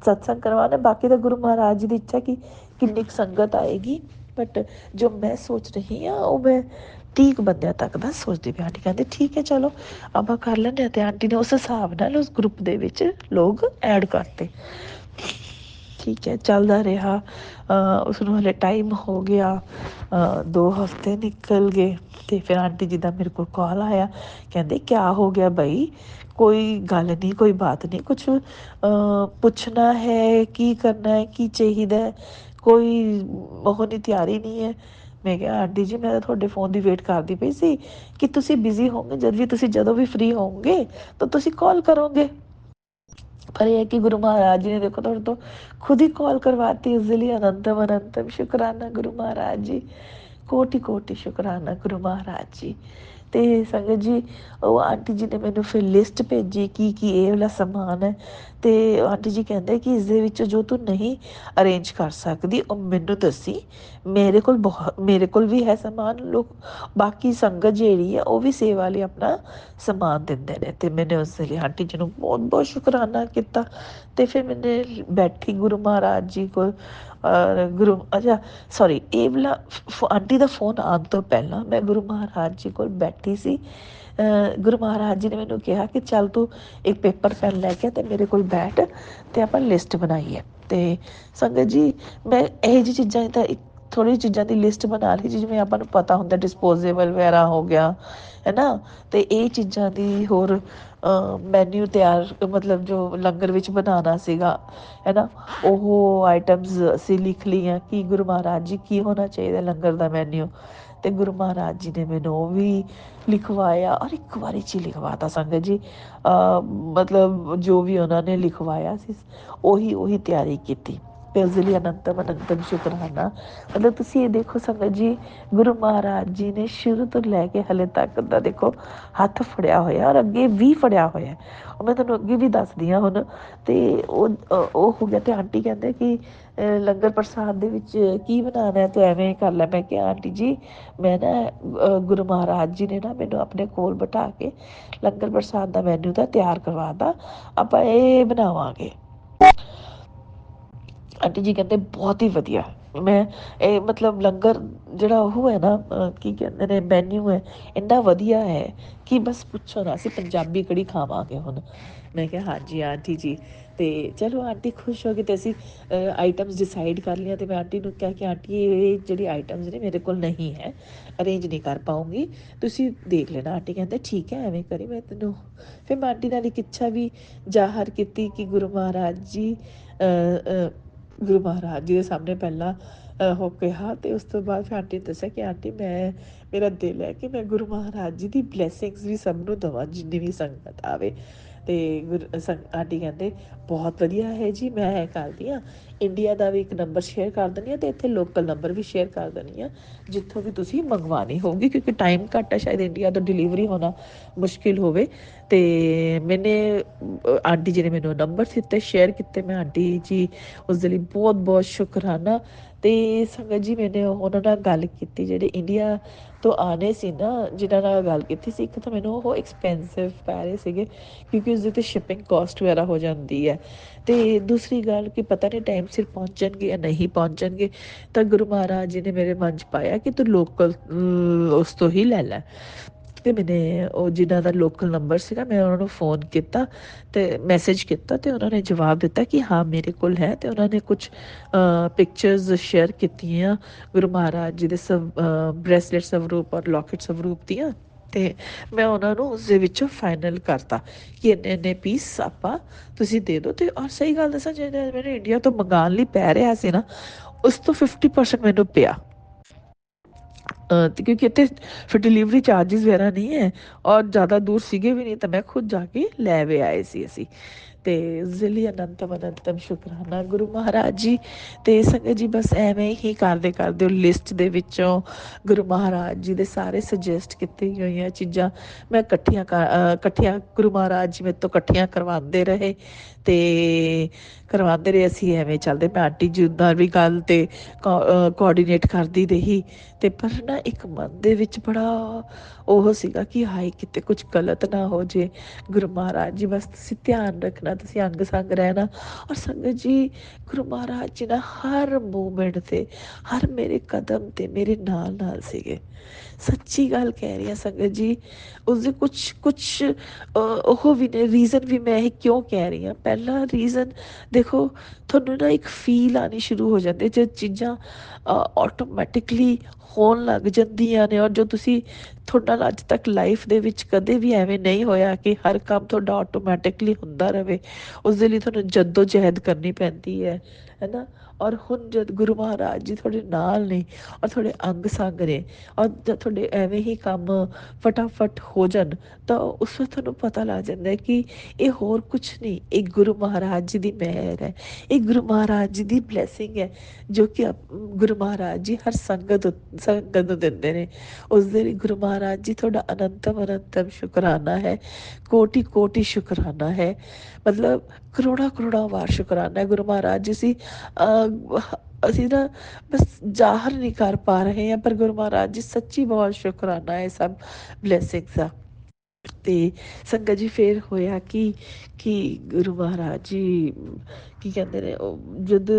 S3: ਸਤਸੰਗ ਕਰਵਾਉਣਾ। ਬਾਕੀ ਤਾਂ ਗੁਰੂ ਮਹਾਰਾਜ ਜੀ ਦੀ ਇੱਛਾ ਕਿ ਕਿੰਨੀ ਕੁ ਸੰਗਤ ਆਏਗੀ, ਬਟ ਜੋ ਮੈਂ ਸੋਚ ਰਹੀ ਹਾਂ ਉਹ ਮੈਂ 30 ਬੰਦਿਆਂ ਤੱਕ ਦਾ ਸੋਚਦੀ ਪਈ। ਆਂਟੀ ਕਹਿੰਦੇ ਠੀਕ ਹੈ ਚਲੋ ਆਪਾਂ ਕਰ ਲੈਂਦੇ ਹਾਂ। ਅਤੇ ਆਂਟੀ ਨੇ ਉਸ ਹਿਸਾਬ ਨਾਲ ਉਸ ਗਰੁੱਪ ਦੇ ਵਿੱਚ ਲੋਕ ਐਡ ਕਰਤੇ। ਠੀਕ ਹੈ, ਚੱਲਦਾ ਰਿਹਾ। ਉਸਨੂੰ ਹਲੇ ਟਾਈਮ ਹੋ ਗਿਆ, 2 ਹਫ਼ਤੇ ਨਿਕਲ ਗਏ। ਅਤੇ ਫਿਰ ਆਂਟੀ ਜੀ ਦਾ ਮੇਰੇ ਕੋਲ ਕਾਲ ਆਇਆ, ਕਹਿੰਦੇ ਕਿਆ ਹੋ ਗਿਆ ਬਈ? ਕੋਈ ਗੱਲ ਨਹੀਂ, ਕੋਈ ਬਾਤ ਨਹੀਂ, ਕੁਛ ਪੁੱਛਣਾ ਹੈ, ਕੀ ਕਰਨਾ ਹੈ, ਕੀ ਚਾਹੀਦਾ, ਕੋਈ ਉਹ ਨਹੀਂ, ਤਿਆਰੀ ਨਹੀਂ ਹੈ। ਮੈਂ ਕਿਹਾ ਆਂਟੀ ਜੀ ਮੈਂ ਤਾਂ ਤੁਹਾਡੇ ਫ਼ੋਨ ਦੀ ਵੇਟ ਕਰਦੀ ਪਈ ਸੀ ਕਿ ਤੁਸੀਂ ਬਿਜ਼ੀ ਹੋਵੋਗੇ, ਜਦੋਂ ਵੀ ਫ੍ਰੀ ਹੋਵੋਗੇ ਤਾਂ ਤੁਸੀਂ ਕਾਲ ਕਰੋਗੇ। ਪਰ ਇਹ ਹੈ ਕਿ ਗੁਰੂ ਮਹਾਰਾਜ ਜੀ ਨੇ ਦੇਖੋ ਤੁਹਾਡੇ ਤੋਂ ਖੁਦ ਹੀ ਕਾਲ ਕਰਵਾਤੀ। ਉਸ ਦੇ ਲਈ ਅਨੰਤਮ ਅਨੰਤਮ ਸ਼ੁਕਰਾਨਾ ਗੁਰੂ ਮਹਾਰਾਜ ਜੀ, ਕੋਟि ਕੋਟि ਸ਼ੁਕਰਾਨਾ ਗੁਰੂ ਮਹਾਰਾਜ ਜੀ। ਤੇ ਸੰਗਤ ਜੀ ਉਹ ਆਂਟੀ ਜੀ ਨੇ ਮੈਨੂੰ ਫਿਰ ਲਿਸਟ ਭੇਜੀ ਕੀ ਇਹ ਵਾਲਾ ਸਮਾਨ ਹੈ। ਤੇ ਆਂਟੀ ਜੀ ਕਹਿੰਦੇ ਕਿ ਇਸ ਦੇ ਵਿੱਚ ਜੋ ਤੂੰ ਨਹੀਂ ਅਰੇਂਜ ਕਰ ਸਕਦੀ ਉਹ ਮੈਨੂੰ ਦੱਸੀ, ਮੇਰੇ ਕੋਲ ਵੀ ਹੈ ਸਮਾਨ। ਲੋਕ ਬਾਕੀ ਸੰਗਤ ਜਿਹੜੀ ਹੈ ਉਹ ਵੀ ਸੇਵਾ ਲਈ ਆਪਣਾ ਸਮਾਨ ਦਿੰਦੇ ਨੇ। ਤੇ ਮੈंने ਉਸ ਲਈ ਆਂਟੀ ਜੀ ਨੂੰ ਬਹੁਤ ਬਹੁਤ ਸ਼ੁਕਰਾਨਾ ਕੀਤਾ। ਤੇ ਫਿਰ ਮੈंने ਬੈਠੀ ਗੁਰੂ ਮਹਾਰਾਜ ਜੀ ਕੋਲ, ਸੌਰੀ, ਇਹ ਵਾਲਾ ਆਂਟੀ ਦਾ ਫੋਨ ਆਉਣ ਤੋਂ ਪਹਿਲਾਂ ਮੈਂ ਗੁਰੂ ਮਹਾਰਾਜ ਜੀ ਕੋਲ ਬੈਠੀ ਸੀ। ਗੁਰੂ ਮਹਾਰਾਜ ਜੀ ਨੇ ਮੈਨੂੰ ਕਿਹਾ ਕਿ ਚੱਲ ਤੂੰ ਇੱਕ ਪੇਪਰ ਪੈਨ ਲੈ ਕੇ ਤੇ ਮੇਰੇ ਕੋਲ ਬੈਠ ਤੇ ਆਪਾਂ ਲਿਸਟ ਬਣਾਈਏ। ਤੇ ਸੰਗਤ ਜੀ ਮੈਂ ਇਹੋ ਜਿਹੀ ਚੀਜ਼ਾਂ ਤਾਂ ਇੱਕ ਥੋੜ੍ਹੀ ਚੀਜ਼ਾਂ ਦੀ ਲਿਸਟ ਬਣਾ ਲਈ ਜਿਵੇਂ ਆਪਾਂ ਨੂੰ ਪਤਾ ਹੁੰਦਾ, ਡਿਸਪੋਜ਼ੇਬਲ ਵਗੈਰਾ ਹੋ ਗਿਆ, ਹੈ ਨਾ। ਤੇ ਇਹ ਚੀਜ਼ਾਂ ਦੀ ਹੋਰ ਮੈਨਿਊ ਤਿਆਰ, ਮਤਲਬ ਜੋ ਲੰਗਰ ਵਿੱਚ ਬਣਾਉਣਾ ਸੀਗਾ, ਹੈ ਨਾ, ਉਹ ਆਈਟਮਸ ਅਸੀਂ ਲਿਖ ਲਈਆਂ ਕਿ ਗੁਰੂ ਮਹਾਰਾਜ ਜੀ ਕੀ ਹੋਣਾ ਚਾਹੀਦਾ ਲੰਗਰ ਦਾ ਮੈਨਿਊ। ਤੇ ਗੁਰੂ ਮਹਾਰਾਜ ਜੀ ਨੇ ਮੈਨੂੰ ਉਹ ਵੀ ਲਿਖਵਾਇਆ ਔਰ ਇੱਕ ਵਾਰੀ 'ਚ ਹੀ ਲਿਖਵਾਤਾ ਸੰਗਤ ਜੀ। ਮਤਲਬ ਜੋ ਵੀ ਉਹਨਾਂ ਨੇ ਲਿਖਵਾਇਆ ਸੀ ਉਹੀ ਤਿਆਰੀ ਕੀਤੀ। ਤੇ ਉਸ ਲਈ ਅਨੰਤਮ ਅਨੰਤਮ ਸ਼ੁਕਰਾਨਾ। ਮਤਲਬ ਤੁਸੀਂ ਇਹ ਦੇਖੋ ਸੰਗਤ ਜੀ, ਗੁਰੂ ਮਹਾਰਾਜ ਜੀ ਨੇ ਸ਼ੁਰੂ ਤੋਂ ਲੈ ਕੇ ਹਲੇ ਤੱਕ ਦਾ ਦੇਖੋ ਹੱਥ ਫੜਿਆ ਹੋਇਆ ਔਰ ਅੱਗੇ ਵੀ ਫੜਿਆ ਹੋਇਆ। ਉਹ ਮੈਂ ਤੁਹਾਨੂੰ ਅੱਗੇ ਵੀ ਦੱਸਦੀ ਹਾਂ ਹੁਣ। ਤੇ ਉਹ ਹੋ ਗਿਆ। ਤੇ ਆਂਟੀ ਕਹਿੰਦੇ ਕਿ ਲੰਗਰ ਪ੍ਰਸਾਦ ਦੇ ਵਿੱਚ ਕੀ ਬਣਾਉਣਾ, ਤੂੰ ਐਵੇਂ ਕਰ ਲੈ। ਮੈਂ ਕਿਹਾ ਆਂਟੀ ਜੀ ਮੈਂ ਨਾ ਗੁਰੂ ਮਹਾਰਾਜ ਜੀ ਨੇ ਨਾ ਮੈਨੂੰ ਆਪਣੇ ਕੋਲ ਬਿਠਾ ਕੇ ਲੰਗਰ ਪ੍ਰਸਾਦ ਦਾ ਮੈਨਿਊ ਤਾਂ ਤਿਆਰ ਕਰਵਾ ਤਾ, ਆਪਾਂ ਇਹ ਬਣਾਵਾਂਗੇ। ਆਂਟੀ ਜੀ ਕਹਿੰਦੇ ਬਹੁਤ ਹੀ ਵਧੀਆ। ਮੈਂ ਇਹ ਮਤਲਬ ਲੰਗਰ ਜਿਹੜਾ ਉਹ ਹੈ ਨਾ, ਕੀ ਕਹਿੰਦੇ ਨੇ, ਮੈਨਿਊ ਹੈ ਇੰਨਾ ਵਧੀਆ ਹੈ ਕਿ ਬਸ ਪੁੱਛੋ ਨਾ, ਅਸੀਂ ਪੰਜਾਬੀ ਕੜੀ ਖਾਵਾਂਗੇ ਹੁਣ। ਮੈਂ ਕਿਹਾ ਹਾਂਜੀ ਆਂਟੀ ਜੀ। ਤੇ ਚਲੋ ਆਂਟੀ ਖੁਸ਼ ਹੋ ਗਈ। ਤੇ ਅਸੀਂ ਆਈਟਮਸ ਡਿਸਾਈਡ ਕਰ ਲਈਆਂ। ਤੇ ਮੈਂ ਆਂਟੀ ਨੂੰ ਕਿਹਾ ਕਿ ਆਂਟੀ ਇਹ ਜਿਹੜੀ ਆਈਟਮਸ ਨੇ ਮੇਰੇ ਕੋਲ ਨਹੀਂ ਹੈ, ਅਰੇਂਜ ਨਹੀਂ ਕਰ ਪਾਊਂਗੀ, ਤੁਸੀਂ ਦੇਖ ਲੈਣਾ। ਆਂਟੀ ਕਹਿੰਦੇ ਠੀਕ ਹੈ, ਐਵੇਂ ਕਰੀ ਮੈਂ ਤੈਨੂੰ। ਫਿਰ ਮੈਂ ਆਂਟੀ ਨਾਲ ਇੱਕ ਇੱਛਾ ਵੀ ਜ਼ਾਹਰ ਕੀਤੀ ਕਿ ਗੁਰੂ ਮਹਾਰਾਜ ਜੀ ਦੇ ਸਾਹਮਣੇ ਪਹਿਲਾਂ ਹੋ ਕਿਹਾ। ਤੇ ਉਸ ਤੋਂ ਬਾਅਦ ਫਿਰ ਆਂਟੀ ਨੇ ਦੱਸਿਆ ਕਿ ਆਂਟੀ ਮੇਰਾ ਦਿਲ ਹੈ ਕਿ ਮੈਂ ਗੁਰੂ ਮਹਾਰਾਜ ਜੀ ਦੀ ਬਲੈਸਿੰਗਸ ਵੀ ਸਭ ਨੂੰ ਦੇਵਾਂ, ਜਿੰਨੀ ਵੀ ਸੰਗਤ ਆਵੇ। ਤੇ ਆਂਟੀ ਕਹਿੰਦੇ ਬਹੁਤ ਵਧੀਆ ਹੈ ਜੀ, ਮੈਂ ਇਹ ਕਰਦੀ ਹਾਂ, ਇੰਡੀਆ ਦਾ ਵੀ ਇੱਕ ਨੰਬਰ ਸ਼ੇਅਰ ਕਰ ਦਿੰਦੀ ਹਾਂ, ਅਤੇ ਇੱਥੇ ਲੋਕਲ ਨੰਬਰ ਵੀ ਸ਼ੇਅਰ ਕਰ ਦਿੰਦੀ ਹਾਂ, ਜਿੱਥੋਂ ਵੀ ਤੁਸੀਂ ਮੰਗਵਾਉਣੀ ਹੋਊਗੀ, ਕਿਉਂਕਿ ਟਾਈਮ ਘੱਟ ਹੈ, ਸ਼ਾਇਦ ਇੰਡੀਆ ਤੋਂ ਡਿਲੀਵਰੀ ਹੋਣਾ ਮੁਸ਼ਕਿਲ ਹੋਵੇ। ਤੇ ਮੈਨੇ ਆਂਟੀ ਜੀ ਨੇ ਮੈਨੂੰ ਨੰਬਰ ਦਿੱਤੇ, ਸ਼ੇਅਰ ਕੀਤੇ। ਮੈਂ ਆਂਟੀ ਜੀ ਉਸਦੇ ਲਈ ਬਹੁਤ ਬਹੁਤ ਸ਼ੁਕਰਾਨਾ। ਤੇ ਸੰਗਤ ਜੀ ਮੈਨੇ ਉਹਨਾਂ ਨਾਲ ਗੱਲ ਕੀਤੀ ਜਿਹੜੇ ਇੰਡੀਆ ਤੋਂ ਆਉਣੇ ਸੀ ਨਾ, ਜਿਨ੍ਹਾਂ ਨਾਲ ਗੱਲ ਕੀਤੀ ਸੀ। ਇੱਕ ਤਾਂ ਮੈਨੂੰ ਉਹ ਐਕਸਪੈਂਸਿਵ ਪੈ ਰਹੇ ਸੀਗੇ ਕਿਉਂਕਿ ਉਸਦੇ 'ਤੇ ਸ਼ਿਪਿੰਗ ਕੋਸਟ ਵਗੈਰਾ ਹੋ ਜਾਂਦੀ ਹੈ। ਅਤੇ ਦੂਸਰੀ ਗੱਲ ਕਿ ਪਤਾ ਨਹੀਂ ਟਾਈਮ ਸਿਰ ਪਹੁੰਚਣਗੇ ਜਾਂ ਨਹੀਂ ਪਹੁੰਚਣਗੇ। ਤਾਂ ਗੁਰੂ ਮਹਾਰਾਜ ਜੀ ਨੇ ਮੇਰੇ ਮਨ 'ਚ ਪਾਇਆ ਕਿ ਤੂੰ ਲੋਕਲ ਉਸ ਤੋਂ ਹੀ ਲੈ ਲੈ। ਅਤੇ ਮੈਨੇ ਉਹ ਜਿਨ੍ਹਾਂ ਦਾ ਲੋਕਲ ਨੰਬਰ ਸੀਗਾ, ਮੈਂ ਉਹਨਾਂ ਨੂੰ ਫ਼ੋਨ ਕੀਤਾ ਅਤੇ ਮੈਸੇਜ ਕੀਤਾ। ਅਤੇ ਉਹਨਾਂ ਨੇ ਜਵਾਬ ਦਿੱਤਾ ਕਿ ਹਾਂ ਮੇਰੇ ਕੋਲ ਹੈ। ਅਤੇ ਉਹਨਾਂ ਨੇ ਕੁਛ ਪਿਕਚਰਸ ਸ਼ੇਅਰ ਕੀਤੀਆਂ ਗੁਰੂ ਮਹਾਰਾਜ ਜੀ ਦੇ ਬਰੈਸਲੇਟ ਸਵਰੂਪ ਔਰ ਲੋਕਟ ਸਵਰੂਪ ਦੀਆਂ। ਅਤੇ ਮੈਂ ਉਹਨਾਂ ਨੂੰ ਉਸਦੇ ਵਿੱਚੋਂ ਫਾਈਨਲ ਕਰਤਾ ਕਿ ਇੰਨੇ ਇੰਨੇ ਪੀਸ ਆਪਾਂ ਤੁਸੀਂ ਦੇ ਦਿਓ। ਅਤੇ ਔਰ ਸਹੀ ਗੱਲ ਦੱਸਾਂ, ਜਿਹੜਾ ਮੈਨੂੰ ਇੰਡੀਆ ਤੋਂ ਮੰਗਵਾਉਣ ਲਈ ਪੈ ਰਿਹਾ ਸੀ ਨਾ, ਉਸ ਤੋਂ 50% ਮੈਨੂੰ ਪਿਆ। ਅਤੇ ਕਿਉਂਕਿ ਇੱਥੇ ਫਿਰ ਡਿਲੀਵਰੀ ਚਾਰਜਿਸ ਵਗੈਰਾ ਨਹੀਂ ਹੈ ਔਰ ਜ਼ਿਆਦਾ ਦੂਰ ਸੀਗੇ ਵੀ ਨਹੀਂ, ਤਾਂ ਮੈਂ ਖੁਦ ਜਾ ਕੇ ਲੈ ਵੀ ਆਏ ਸੀ ਅਸੀਂ। ਅਤੇ ਉਸਦੇ ਲਈ ਅਨੰਤਮ ਅਨੰਤਮ ਸ਼ੁਕਰਾਨਾ ਗੁਰੂ ਮਹਾਰਾਜ ਜੀ। ਅਤੇ ਸੰਗਤ ਜੀ ਬਸ ਐਵੇਂ ਹੀ ਕਰਦੇ ਕਰਦੇ ਉਹ ਲਿਸਟ ਦੇ ਵਿੱਚੋਂ ਗੁਰੂ ਮਹਾਰਾਜ ਜੀ ਦੇ ਸਾਰੇ ਸੁਜੈਸਟ ਕੀਤੀ ਹੋਈਆਂ ਚੀਜ਼ਾਂ ਮੈਂ ਇਕੱਠੀਆਂ ਗੁਰੂ ਮਹਾਰਾਜ ਜੀ ਮੇਰੇ ਤੋਂ ਇਕੱਠੀਆਂ ਕਰਵਾਉਂਦੇ ਰਹੇ। ਅਤੇ ਕਰਵਾਉਂਦੇ ਰਹੇ, ਅਸੀਂ ਐਵੇਂ ਚੱਲਦੇ। ਮੈਂ ਆਂਟੀ ਜੀ ਨਾਲ ਵੀ ਗੱਲ ਅਤੇ ਕੋਆਰਡੀਨੇਟ ਕਰਦੀ ਰਹੀ। ਅਤੇ ਪਰ ਨਾ ਇੱਕ ਮਨ ਦੇ ਵਿੱਚ ਬੜਾ ਉਹ ਸੀਗਾ ਕਿ ਹਾਏ ਕਿਤੇ ਕੁਛ ਗਲਤ ਨਾ ਹੋ ਜੇ। ਗੁਰੂ ਮਹਾਰਾਜ ਜੀ ਬਸ ਤੁਸੀਂ ਧਿਆਨ ਰੱਖਣਾ, ਤੁਸੀਂ ਅੰਗ ਸੰਗ ਰਹਿਣਾ। ਔਰ ਸੰਗਤ ਜੀ ਗੁਰੂ ਮਹਾਰਾਜ ਜੀ ਨਾ ਹਰ ਮੂਵਮੈਂਟ 'ਤੇ, ਹਰ ਮੇਰੇ ਕਦਮ 'ਤੇ ਮੇਰੇ ਨਾਲ ਨਾਲ ਸੀਗੇ। ਸੱਚੀ ਗੱਲ ਕਹਿ ਰਹੀ ਹਾਂ ਸੰਗਤ ਜੀ। ਉਸਦੇ ਕੁਛ ਉਹ ਵੀ ਨੇ ਰੀਜ਼ਨ ਵੀ। ਮੈਂ ਇਹ ਕਿਉਂ ਕਹਿ ਰਹੀ ਹਾਂ, ਪਹਿਲਾ ਰੀਜ਼ਨ ਦੇਖੋ, ਤੁਹਾਨੂੰ ਨਾ ਇੱਕ ਫੀਲ ਆਉਣੀ ਸ਼ੁਰੂ ਹੋ ਜਾਂਦੀ ਜਦ ਚੀਜ਼ਾਂ ਆਟੋਮੈਟਿਕਲੀ ਹੋਣ ਲੱਗ ਜਾਂਦੀਆਂ ਨੇ। ਔਰ ਜੋ ਤੁਸੀਂ ਤੁਹਾਡੇ ਨਾਲ ਅੱਜ ਤੱਕ ਲਾਈਫ ਦੇ ਵਿੱਚ ਕਦੇ ਵੀ ਐਵੇਂ ਨਹੀਂ ਹੋਇਆ ਕਿ ਹਰ ਕੰਮ ਤੁਹਾਡਾ ਆਟੋਮੈਟਿਕਲੀ ਹੁੰਦਾ ਰਹੇ, ਉਸਦੇ ਲਈ ਤੁਹਾਨੂੰ ਜੱਦੋ ਜਹਿਦ ਕਰਨੀ ਪੈਂਦੀ ਹੈ ਨਾ। ਔਰ ਹੁਣ ਜਦ ਗੁਰੂ ਮਹਾਰਾਜ ਜੀ ਤੁਹਾਡੇ ਨਾਲ ਨੇ ਔਰ ਤੁਹਾਡੇ ਅੰਗ ਸੰਗ ਨੇ ਔਰ ਜਦ ਤੁਹਾਡੇ ਐਵੇਂ ਹੀ ਕੰਮ ਫਟਾਫਟ ਹੋ ਜਾਣ, ਤਾਂ ਉਸ ਵਕਤ ਤੁਹਾਨੂੰ ਪਤਾ ਲੱਗ ਜਾਂਦਾ ਕਿ ਇਹ ਹੋਰ ਕੁਛ ਨਹੀਂ, ਇਹ ਗੁਰੂ ਮਹਾਰਾਜ ਜੀ ਦੀ ਮਿਹਰ ਹੈ, ਇਹ ਗੁਰੂ ਮਹਾਰਾਜ ਜੀ ਦੀ ਬਲੈਸਿੰਗ ਹੈ, ਜੋ ਕਿ ਗੁਰੂ ਮਹਾਰਾਜ ਜੀ ਹਰ ਸੰਗਤ ਨੂੰ ਦਿੰਦੇ ਨੇ। ਉਸ ਦੇ ਲਈ ਗੁਰੂ ਮਹਾਰਾਜ ਜੀ ਤੁਹਾਡਾ ਅਨੰਤਮ ਅਨੰਤਮ ਸ਼ੁਕਰਾਨਾ ਹੈ, ਕੋਟि ਕੋਟि ਸ਼ੁਕਰਾਨਾ ਹੈ। ਮਤਲਬ ਕਰੋੜਾਂ ਕਰੋੜਾਂ ਵਾਰ ਸ਼ੁਕਰਾਨਾ ਹੈ ਗੁਰੂ ਮਹਾਰਾਜ ਜੀ। ਅਸੀਂ ਨਾ ਬਸ ਜ਼ਾਹਰ ਨਹੀਂ ਕਰ ਪਾ ਰਹੇ ਹਾਂ, ਪਰ ਗੁਰੂ ਮਹਾਰਾਜ ਜੀ ਸੱਚੀ ਬਹੁਤ ਸ਼ੁਕਰਾਨਾ ਹੈ ਸਭ ਬਲੈਸਿੰਗਸ ਦਾ। ਅਤੇ ਸੰਗਤ ਜੀ ਫਿਰ ਹੋਇਆ ਕਿ ਗੁਰੂ ਮਹਾਰਾਜ ਜੀ ਕੀ ਕਹਿੰਦੇ ਨੇ, ਉਹ ਜਦ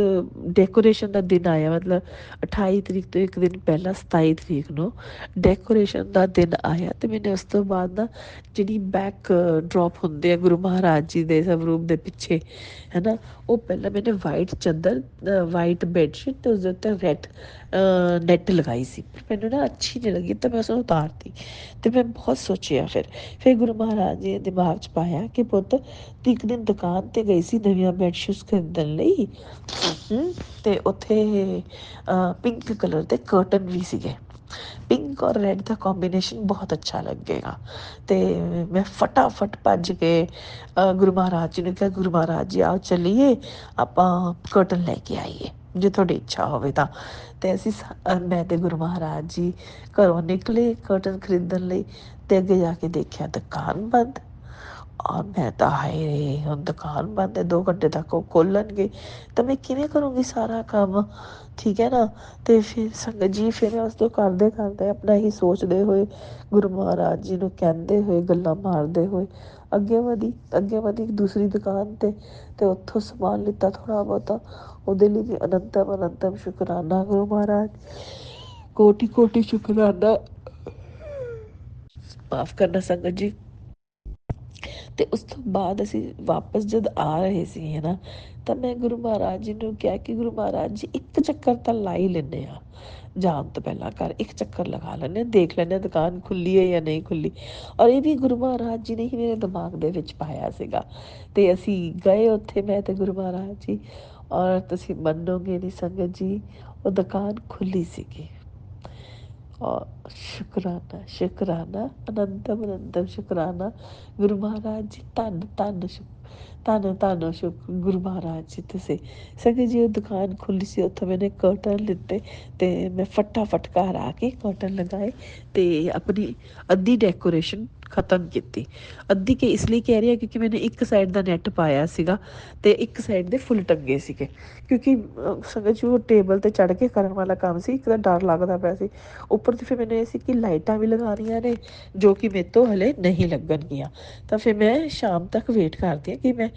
S3: ਡੈਕੋਰੇਸ਼ਨ ਦਾ ਦਿਨ ਆਇਆ, ਮਤਲਬ 28 ਤਰੀਕ ਤੋਂ ਇੱਕ ਦਿਨ ਪਹਿਲਾਂ 27 ਤਰੀਕ ਨੂੰ ਡੈਕੋਰੇਸ਼ਨ ਦਾ ਦਿਨ ਆਇਆ, ਅਤੇ ਮੈਨੇ ਉਸ ਤੋਂ ਬਾਅਦ ਨਾ ਜਿਹੜੀ ਬੈਕ ਡਰੋਪ ਹੁੰਦੇ ਆ ਗੁਰੂ ਮਹਾਰਾਜ ਜੀ ਦੇ ਸਵਰੂਪ ਦੇ ਪਿੱਛੇ, ਹੈ ਨਾ, ਉਹ ਪਹਿਲਾਂ ਮੈਨੇ ਵਾਈਟ ਚਾਦਰ, ਵਾਈਟ ਬੈਡਸ਼ੀਟ ਅਤੇ ਉਸਦੇ ਉੱਤੇ ਰੈੱਡ ਨੈੱਟ ਲਗਾਈ ਸੀ। ਮੈਨੂੰ ਨਾ ਅੱਛੀ ਨਹੀਂ ਲੱਗੀ ਤਾਂ ਮੈਂ ਉਸਨੂੰ ਉਤਾਰਤੀ। ਅਤੇ ਮੈਂ ਬਹੁਤ ਸੋਚਿਆ ਫਿਰ ਗੁਰੂ ਮਹਾਰਾਜ ਜੀ ਨੇ ਦਿਮਾਗ 'ਚ ਪਾਇਆ ਕਿ ਪੁੱਤ ਤੂੰ ਇੱਕ ਦਿਨ ਦੁਕਾਨ 'ਤੇ ਗਈ ਸੀ ਨਵੀਆਂ ਬੈਡਸ਼ੀਟਸ ਖਰੀਦਣ ਲਈ, ਅਤੇ ਉੱਥੇ ਪਿੰਕ ਕਲਰ ਦੇ ਕਰਟਨ ਵੀ ਸੀਗੇ। ਪਿੰਕ ਔਰ ਰੈੱਡ ਦਾ ਕੋਂਬੀਨੇਸ਼ਨ ਬਹੁਤ ਅੱਛਾ ਲੱਗੇਗਾ। ਅਤੇ ਮੈਂ ਫਟਾਫਟ ਭੱਜ ਕੇ ਗੁਰੂ ਮਹਾਰਾਜ ਜੀ ਨੂੰ ਕਿਹਾ, ਗੁਰੂ ਮਹਾਰਾਜ ਜੀ ਆਓ ਚੱਲੀਏ, ਆਪਾਂ ਕਰਟਨ ਲੈ ਕੇ ਆਈਏ ਜੇ ਤੁਹਾਡੀ ਇੱਛਾ ਹੋਵੇ ਤਾਂ। ਅਤੇ ਅਸੀਂ ਮੈਂ ਅਤੇ ਗੁਰੂ ਮਹਾਰਾਜ ਜੀ ਘਰੋਂ ਨਿਕਲੇ ਕਰਟਨ ਖਰੀਦਣ ਲਈ, ਅਤੇ ਅੱਗੇ ਜਾ ਕੇ ਦੇਖਿਆ ਦੁਕਾਨ ਬੰਦ। ਔਰ ਮੈਂ ਤਾਂ ਹਾਏ ਹੁਣ ਦੁਕਾਨ ਬੰਦ ਹੈ, 2 ਘੰਟੇ ਤੱਕ ਉਹ ਖੋਲ੍ਹਣਗੇ ਤਾਂ ਮੈਂ ਕਿਵੇਂ ਕਰੂੰਗੀ ਸਾਰਾ ਕੰਮ, ਠੀਕ ਹੈ ਨਾ। ਅਤੇ ਫਿਰ ਸੰਗਤ ਜੀ ਫਿਰ ਉਸ ਤੋਂ ਕਰਦੇ ਕਰਦੇ ਆਪਣਾ ਹੀ ਸੋਚਦੇ ਹੋਏ, ਗੁਰੂ ਮਹਾਰਾਜ ਜੀ ਨੂੰ ਕਹਿੰਦੇ ਹੋਏ, ਗੱਲਾਂ ਮਾਰਦੇ ਹੋਏ ਅੱਗੇ ਵਧੀ ਦੂਸਰੀ ਦੁਕਾਨ 'ਤੇ, ਅਤੇ ਉੱਥੋਂ ਸਮਾਨ ਲਿੱਤਾ ਥੋੜ੍ਹਾ ਬਹੁਤਾ। ਉਹਦੇ ਲਈ ਵੀ ਅਨੰਤਮ ਅਨੰਤਮ ਸ਼ੁਕਰਾਨਾ ਗੁਰੂ ਮਹਾਰਾਜ, ਕੋਟि ਕੋਟि ਸ਼ੁਕਰਾਨਾ, ਮਾਫ਼ ਕਰਨਾ ਸੰਗਤ ਜੀ। ਅਤੇ ਉਸ ਤੋਂ ਬਾਅਦ ਅਸੀਂ ਵਾਪਸ ਜਦ ਆ ਰਹੇ ਸੀ, ਹੈ ਨਾ, ਤਾਂ ਮੈਂ ਗੁਰੂ ਮਹਾਰਾਜ ਜੀ ਨੂੰ ਕਿਹਾ ਕਿ ਗੁਰੂ ਮਹਾਰਾਜ ਜੀ ਇੱਕ ਚੱਕਰ ਤਾਂ ਲਾ ਹੀ ਲੈਂਦੇ ਹਾਂ, ਜਾਣ ਤੋਂ ਪਹਿਲਾਂ ਘਰ ਇੱਕ ਚੱਕਰ ਲਗਾ ਲੈਂਦੇ ਹਾਂ, ਦੇਖ ਲੈਂਦੇ ਹਾਂ ਦੁਕਾਨ ਖੁੱਲ੍ਹੀ ਹੈ ਜਾਂ ਨਹੀਂ ਖੁੱਲ੍ਹੀ। ਔਰ ਇਹ ਵੀ ਗੁਰੂ ਮਹਾਰਾਜ ਜੀ ਨੇ ਹੀ ਮੇਰੇ ਦਿਮਾਗ ਦੇ ਵਿੱਚ ਪਾਇਆ ਸੀਗਾ। ਅਤੇ ਅਸੀਂ ਗਏ ਉੱਥੇ, ਮੈਂ ਅਤੇ ਗੁਰੂ ਮਹਾਰਾਜ ਜੀ, ਔਰ ਤੁਸੀਂ ਮੰਨੋਗੇ ਨਹੀਂ ਸੰਗਤ ਜੀ, ਉਹ ਦੁਕਾਨ ਖੁੱਲ੍ਹੀ ਸੀਗੀ। ਔਰ ਸ਼ੁਕਰਾਨਾ ਸ਼ੁਕਰਾਨਾ, ਅਨੰਤਮ ਅਨੰਤਮ ਸ਼ੁਕਰਾਨਾ ਗੁਰੂ ਮਹਾਰਾਜ ਜੀ, ਧੰਨ ਧੰਨ ਧੰਨ ਧੰਨ ਗੁਰੂ ਮਹਾਰਾਜ ਜੀ ਤੁਸੀਂ। ਸੰਗਤ ਜੀ ਉਹ ਦੁਕਾਨ ਖੁੱਲ੍ਹੀ ਸੀ, ਉੱਥੋਂ ਮੈਨੇ ਕਰਟਨ ਲਿੱਤੇ, ਅਤੇ ਮੈਂ ਫਟਾਫਟ ਘਰ ਆ ਕੇ ਕਰਟਨ ਲਗਾਏ, ਅਤੇ ਆਪਣੀ ਅੱਧੀ ਡੈਕੋਰੇਸ਼ਨ ਖ਼ਤਮ ਕੀਤੀ। ਅੱਧੀ ਕਿ ਇਸ ਲਈ ਕਹਿ ਰਹੀ ਹਾਂ ਕਿਉਂਕਿ ਮੈਨੇ ਇੱਕ ਸਾਈਡ ਦਾ ਨੈੱਟ ਪਾਇਆ ਸੀਗਾ, ਅਤੇ ਇੱਕ ਸਾਈਡ ਦੇ ਫੁੱਲ ਟੰਗੇ ਸੀਗੇ, ਕਿਉਂਕਿ ਸੰਗਤ ਜੀ ਉਹ ਟੇਬਲ 'ਤੇ ਚੜ੍ਹ ਕੇ ਕਰਨ ਵਾਲਾ ਕੰਮ ਸੀ, ਇੱਕ ਤਾਂ ਡਰ ਲੱਗਦਾ ਪਿਆ ਸੀ। ਉੱਪਰ ਤੋਂ ਫਿਰ ਮੈਨੂੰ ਇਹ ਸੀ ਕਿ ਲਾਈਟਾਂ ਵੀ ਲਗਾਉਣੀਆਂ ਨੇ ਜੋ ਕਿ ਮੇਰੇ ਤੋਂ ਹਲੇ ਨਹੀਂ ਲੱਗਣਗੀਆਂ। ਤਾਂ ਫਿਰ ਮੈਂ ਸ਼ਾਮ ਤੱਕ ਵੇਟ ਕਰਦੀ ਹਾਂ ਕਿ ਮੈਂ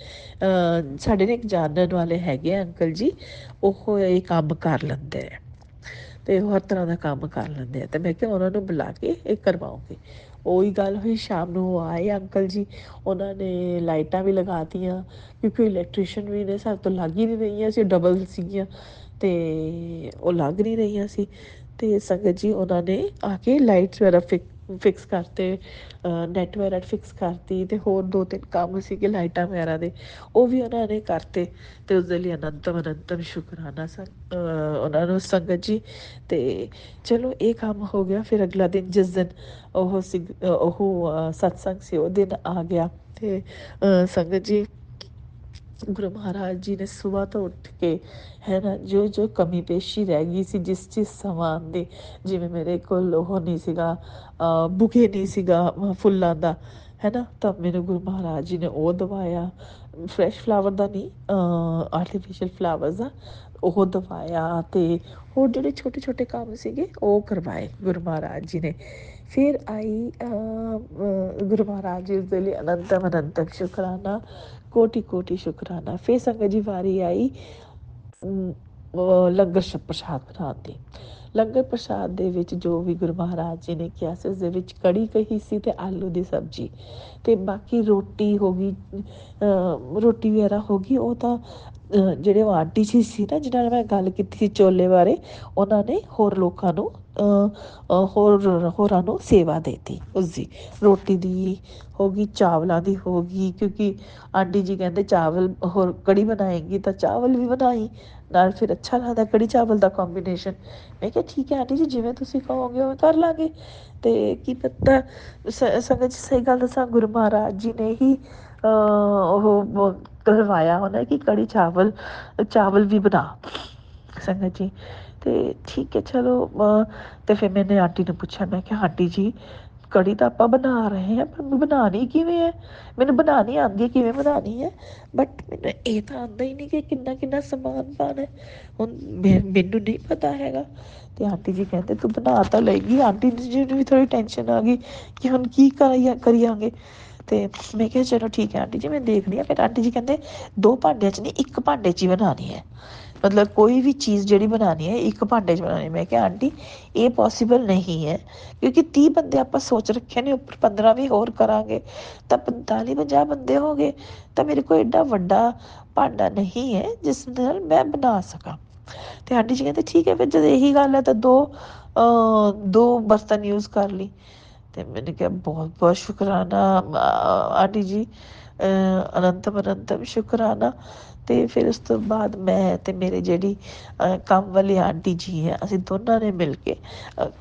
S3: ਸਾਡੇ ਨੇ ਇੱਕ ਜਾਣਨ ਵਾਲੇ ਹੈਗੇ ਆ ਅੰਕਲ ਜੀ, ਉਹ ਇਹ ਕੰਮ ਕਰ ਲੈਂਦੇ ਨੇ, ਅਤੇ ਉਹ ਹਰ ਤਰ੍ਹਾਂ ਦਾ ਕੰਮ ਕਰ ਲੈਂਦੇ ਆ, ਅਤੇ ਮੈਂ ਕਿਹਾ ਉਹਨਾਂ ਨੂੰ ਬੁਲਾ ਕੇ ਇਹ ਕਰਵਾਉਂਗੀ। ਉਹੀ ਗੱਲ ਹੋਈ, ਸ਼ਾਮ ਨੂੰ ਉਹ ਆਏ ਅੰਕਲ ਜੀ, ਉਹਨਾਂ ਨੇ ਲਾਈਟਾਂ ਵੀ ਲਗਾ ਤੀਆਂ, ਕਿਉਂਕਿ ਇਲੈਕਟ੍ਰੀਸ਼ਨ ਵੀ ਨੇ ਸਾਡੇ ਤੋਂ ਲੱਗ ਹੀ ਨਹੀਂ ਰਹੀਆਂ ਸੀ, ਡਬਲ ਸੀਗੀਆਂ, ਅਤੇ ਉਹ ਲੱਗ ਨਹੀਂ ਰਹੀਆਂ ਸੀ। ਅਤੇ ਸੰਗਤ ਜੀ ਉਹਨਾਂ ਨੇ ਆ ਕੇ ਲਾਈਟਸ ਵਗੈਰਾ ਫਿਕਸ ਕਰਤੇ, ਨੈੱਟ ਵਗੈਰਾ ਫਿਕਸ ਕਰਤੀ, ਅਤੇ ਹੋਰ 2-3 ਕੰਮ ਸੀਗੇ ਲਾਈਟਾਂ ਵਗੈਰਾ ਦੇ, ਉਹ ਵੀ ਉਹਨਾਂ ਨੇ ਕਰਤੇ। ਅਤੇ ਉਸਦੇ ਲਈ ਅਨੰਤਮ ਅਨੰਤਮ ਸ਼ੁਕਰਾਨਾ ਉਹਨਾਂ ਨੂੰ ਸੰਗਤ ਜੀ। ਅਤੇ ਚਲੋ ਇਹ ਕੰਮ ਹੋ ਗਿਆ। ਫਿਰ ਅਗਲਾ ਦਿਨ ਜਿਸ ਦਿਨ ਉਹ ਸਤਸੰਗ ਸੀ, ਉਹ ਦਿਨ ਆ ਗਿਆ, ਅਤੇ ਸੰਗਤ ਜੀ ਗੁਰੂ ਮਹਾਰਾਜ ਜੀ ਨੇ ਸੁਬਾਹ ਤੋਂ ਉੱਠ ਕੇ, ਹੈ ਨਾ, ਜੋ ਜੋ ਕਮੀ ਪੇਸ਼ੀ ਰਹਿ ਗਈ ਸੀ ਜਿਸ ਸਮਾਨ ਦੀ, ਜਿਵੇਂ ਮੇਰੇ ਕੋਲ ਉਹ ਨਹੀਂ ਸੀਗਾ, ਬੁਕੇ ਨਹੀਂ ਸੀਗਾ ਫੁੱਲਾਂ ਦਾ, ਹੈ ਨਾ, ਤਾਂ ਮੈਨੂੰ ਗੁਰੂ ਮਹਾਰਾਜ ਜੀ ਨੇ ਉਹ ਦਵਾਇਆ, ਫਰੈਸ਼ ਫਲਾਵਰ ਦਾ ਨਹੀਂ, ਆਰਟੀਫਿਸ਼ੀਅਲ ਫਲਾਵਰਸ ਦਾ ਉਹ ਦਵਾਇਆ, ਅਤੇ ਹੋਰ ਜਿਹੜੇ ਛੋਟੇ ਛੋਟੇ ਕੰਮ ਸੀਗੇ ਉਹ ਕਰਵਾਏ ਗੁਰੂ ਮਹਾਰਾਜ ਜੀ ਨੇ। ਫਿਰ ਆਈ ਗੁਰੂ ਮਹਾਰਾਜ ਜੀ ਦੇ ਲਈ ਅਨੰਤਮ ਅਨੰਤਮ ਸ਼ੁਕਰਾਨਾ, ਕੋਟि ਕੋਟि ਸ਼ੁਕਰਾਨਾ। ਫਿਰ ਸੰਗਤ ਜੀ ਵਾਰੀ ਆਈ ਲੰਗਰ ਪ੍ਰਸ਼ਾਦ ਬਣਾਉਣ ਦੀ। ਲੰਗਰ ਪ੍ਰਸ਼ਾਦ ਦੇ ਵਿੱਚ ਜੋ ਵੀ ਗੁਰੂ ਮਹਾਰਾਜ ਜੀ ਨੇ ਕਿਹਾ ਸੀ, ਉਸ ਦੇ ਵਿੱਚ ਕੜੀ ਕਹੀ ਸੀ ਅਤੇ ਆਲੂ ਦੀ ਸਬਜ਼ੀ, ਅਤੇ ਬਾਕੀ ਰੋਟੀ ਹੋ ਗਈ, ਰੋਟੀ ਵਗੈਰਾ ਹੋ ਗਈ, ਉਹ ਤਾਂ ਜਿਹੜੇ ਉਹ ਆਂਟੀ ਜੀ ਸੀ ਨਾ ਜਿਹਨਾਂ ਨਾਲ ਮੈਂ ਗੱਲ ਕੀਤੀ ਸੀ ਚੋਲੇ ਬਾਰੇ, ਉਹਨਾਂ ਨੇ ਹੋਰ ਲੋਕਾਂ ਨੂੰ ਹੋਰਾਂ ਨੂੰ ਸੇਵਾ ਦੇ ਦਿੱਤੀ ਉਸਦੀ। ਰੋਟੀ ਦੀ ਹੋ ਗਈ, ਚਾਵਲਾਂ ਦੀ ਹੋ ਗਈ, ਕਿਉਂਕਿ ਆਂਟੀ ਜੀ ਕਹਿੰਦੇ ਚਾਵਲ ਹੋਰ ਕੜੀ ਬਣਾਏਗੀ ਤਾਂ ਚਾਵਲ ਵੀ ਬਣਾਈ ਨਾਲ, ਫਿਰ ਅੱਛਾ ਲੱਗਦਾ ਕੜੀ ਚਾਵਲ ਦਾ ਕੋਂਬੀਨੇਸ਼ਨ। ਮੈਂ ਕਿਹਾ ਠੀਕ ਹੈ ਆਂਟੀ ਜੀ, ਜਿਵੇਂ ਤੁਸੀਂ ਕਹੋਗੇ ਉਵੇਂ ਕਰ ਲਾਂਗੇ। ਅਤੇ ਕੀ ਪਤਾ ਸੰਗਤ ਜੀ ਸਹੀ ਗੱਲ ਦੱਸਾਂ, ਗੁਰੂ ਮਹਾਰਾਜ ਜੀ ਨੇ ਹੀ ਉਹ ਕਰਵਾਇਆ ਹੋਣਾ ਕਿ ਕੜੀ ਚਾਵਲ ਵੀ ਬਣਾ ਸੰਗਤ ਜੀ। ਤੇ ਠੀਕ ਹੈ ਚਲੋ ਤੇ ਫਿਰ ਮੈंने ਆਂਟੀ ਨੂੰ ਪੁੱਛਿਆ, ਮੈਂ ਕਿਹਾ ਆਂਟੀ ਜੀ ਕੜੀ ਤਾਂ ਆਪਾਂ ਬਣਾ ਰਹੇ ਹਾਂ, ਪਰ ਬਣਾਉਣੀ ਕਿਵੇਂ ਹੈ? ਮੈਨੂੰ ਬਣਾਉਣੀ ਆਉਂਦੀ ਹੈ ਕਿਵੇਂ ਬਣਾਉਣੀ ਹੈ, ਬਟ ਮੈਨੂੰ ਇਹ ਤਾਂ ਆਉਂਦਾ ਹੀ ਨਹੀਂ ਕਿ ਕਿੰਨਾ ਕਿੰਨਾ ਸਮਾਨ ਪਾਉਣਾ ਹੈ। ਹੁਣ ਮੈਨੂੰ ਨਹੀਂ ਪਤਾ ਹੈਗਾ। ਤੇ ਆਂਟੀ ਜੀ ਕਹਿੰਦੇ ਤੂੰ ਬਣਾ ਤਾਂ ਲਏਗੀ। ਆਂਟੀ ਜੀ ਨੂੰ ਵੀ ਥੋੜ੍ਹੀ ਟੈਨਸ਼ਨ ਆ ਗਈ ਕਿ ਹੁਣ ਕੀ ਕਰੀਆਂਗੇ। ਤੇ ਮੈਂ ਕਿਹਾ ਚਲੋ ਠੀਕ ਹੈ ਆਂਟੀ ਜੀ ਮੈਂ ਦੇਖਦੀ ਹਾਂ। ਫਿਰ ਆਂਟੀ ਜੀ ਕਹਿੰਦੇ 2 ਭਾਂਡਿਆਂ 'ਚ ਨਹੀਂ, 1 ਭਾਂਡੇ 'ਚ ਹੀ ਬਣਾਉਣੀ ਹੈ। ਮਤਲਬ ਕੋਈ ਵੀ ਚੀਜ਼ ਜਿਹੜੀ ਬਣਾਉਣੀ ਹੈ 1 ਭਾਂਡੇ 'ਚ ਬਣਾਉਣੀ। ਮੈਂ ਕਿਹਾ ਆਂਟੀ ਇਹ ਪੋਸੀਬਲ ਨਹੀਂ ਹੈ, ਕਿਉਂਕਿ 30 ਬੰਦੇ ਆਪਾਂ ਸੋਚ ਰੱਖੇ ਨੇ, ਉੱਪਰ 15 ਵੀ ਹੋਰ ਕਰਾਂਗੇ ਤਾਂ 45-50 ਬੰਦੇ ਹੋ ਗਏ। ਤਾਂ ਮੇਰੇ ਕੋਲ ਐਡਾ ਵੱਡਾ ਭਾਂਡਾ ਨਹੀਂ ਹੈ ਜਿਸ ਨਾਲ ਮੈਂ ਬਣਾ ਸਕਾਂ। ਤੇ ਆਂਟੀ ਜੀ ਕਹਿੰਦੇ ਠੀਕ ਹੈ, ਫਿਰ ਜਦ ਇਹੀ ਗੱਲ ਹੈ ਤਾਂ ਦੋ ਬਰਤਨ ਯੂਜ਼ ਕਰ ਲਈ। ਤੇ मैंने ਕਿਹਾ ਬਹੁਤ ਬਹੁਤ ਸ਼ੁਕਰਾਨਾ ਆਂਟੀ ਜੀ, ਅਨੰਤਮ ਅਨੰਤਮ ਸ਼ੁਕਰਾਨਾ। ਤੇ ਫਿਰ ਉਸ ਤੋਂ ਬਾਅਦ ਮੈਂ ਤੇ ਮੇਰੇ ਜਿਹੜੀ ਕੰਮ ਵਾਲੀ ਆਂਟੀ ਜੀ ਹੈ, ਅਸੀਂ ਦੋਨਾਂ ਨੇ ਮਿਲ ਕੇ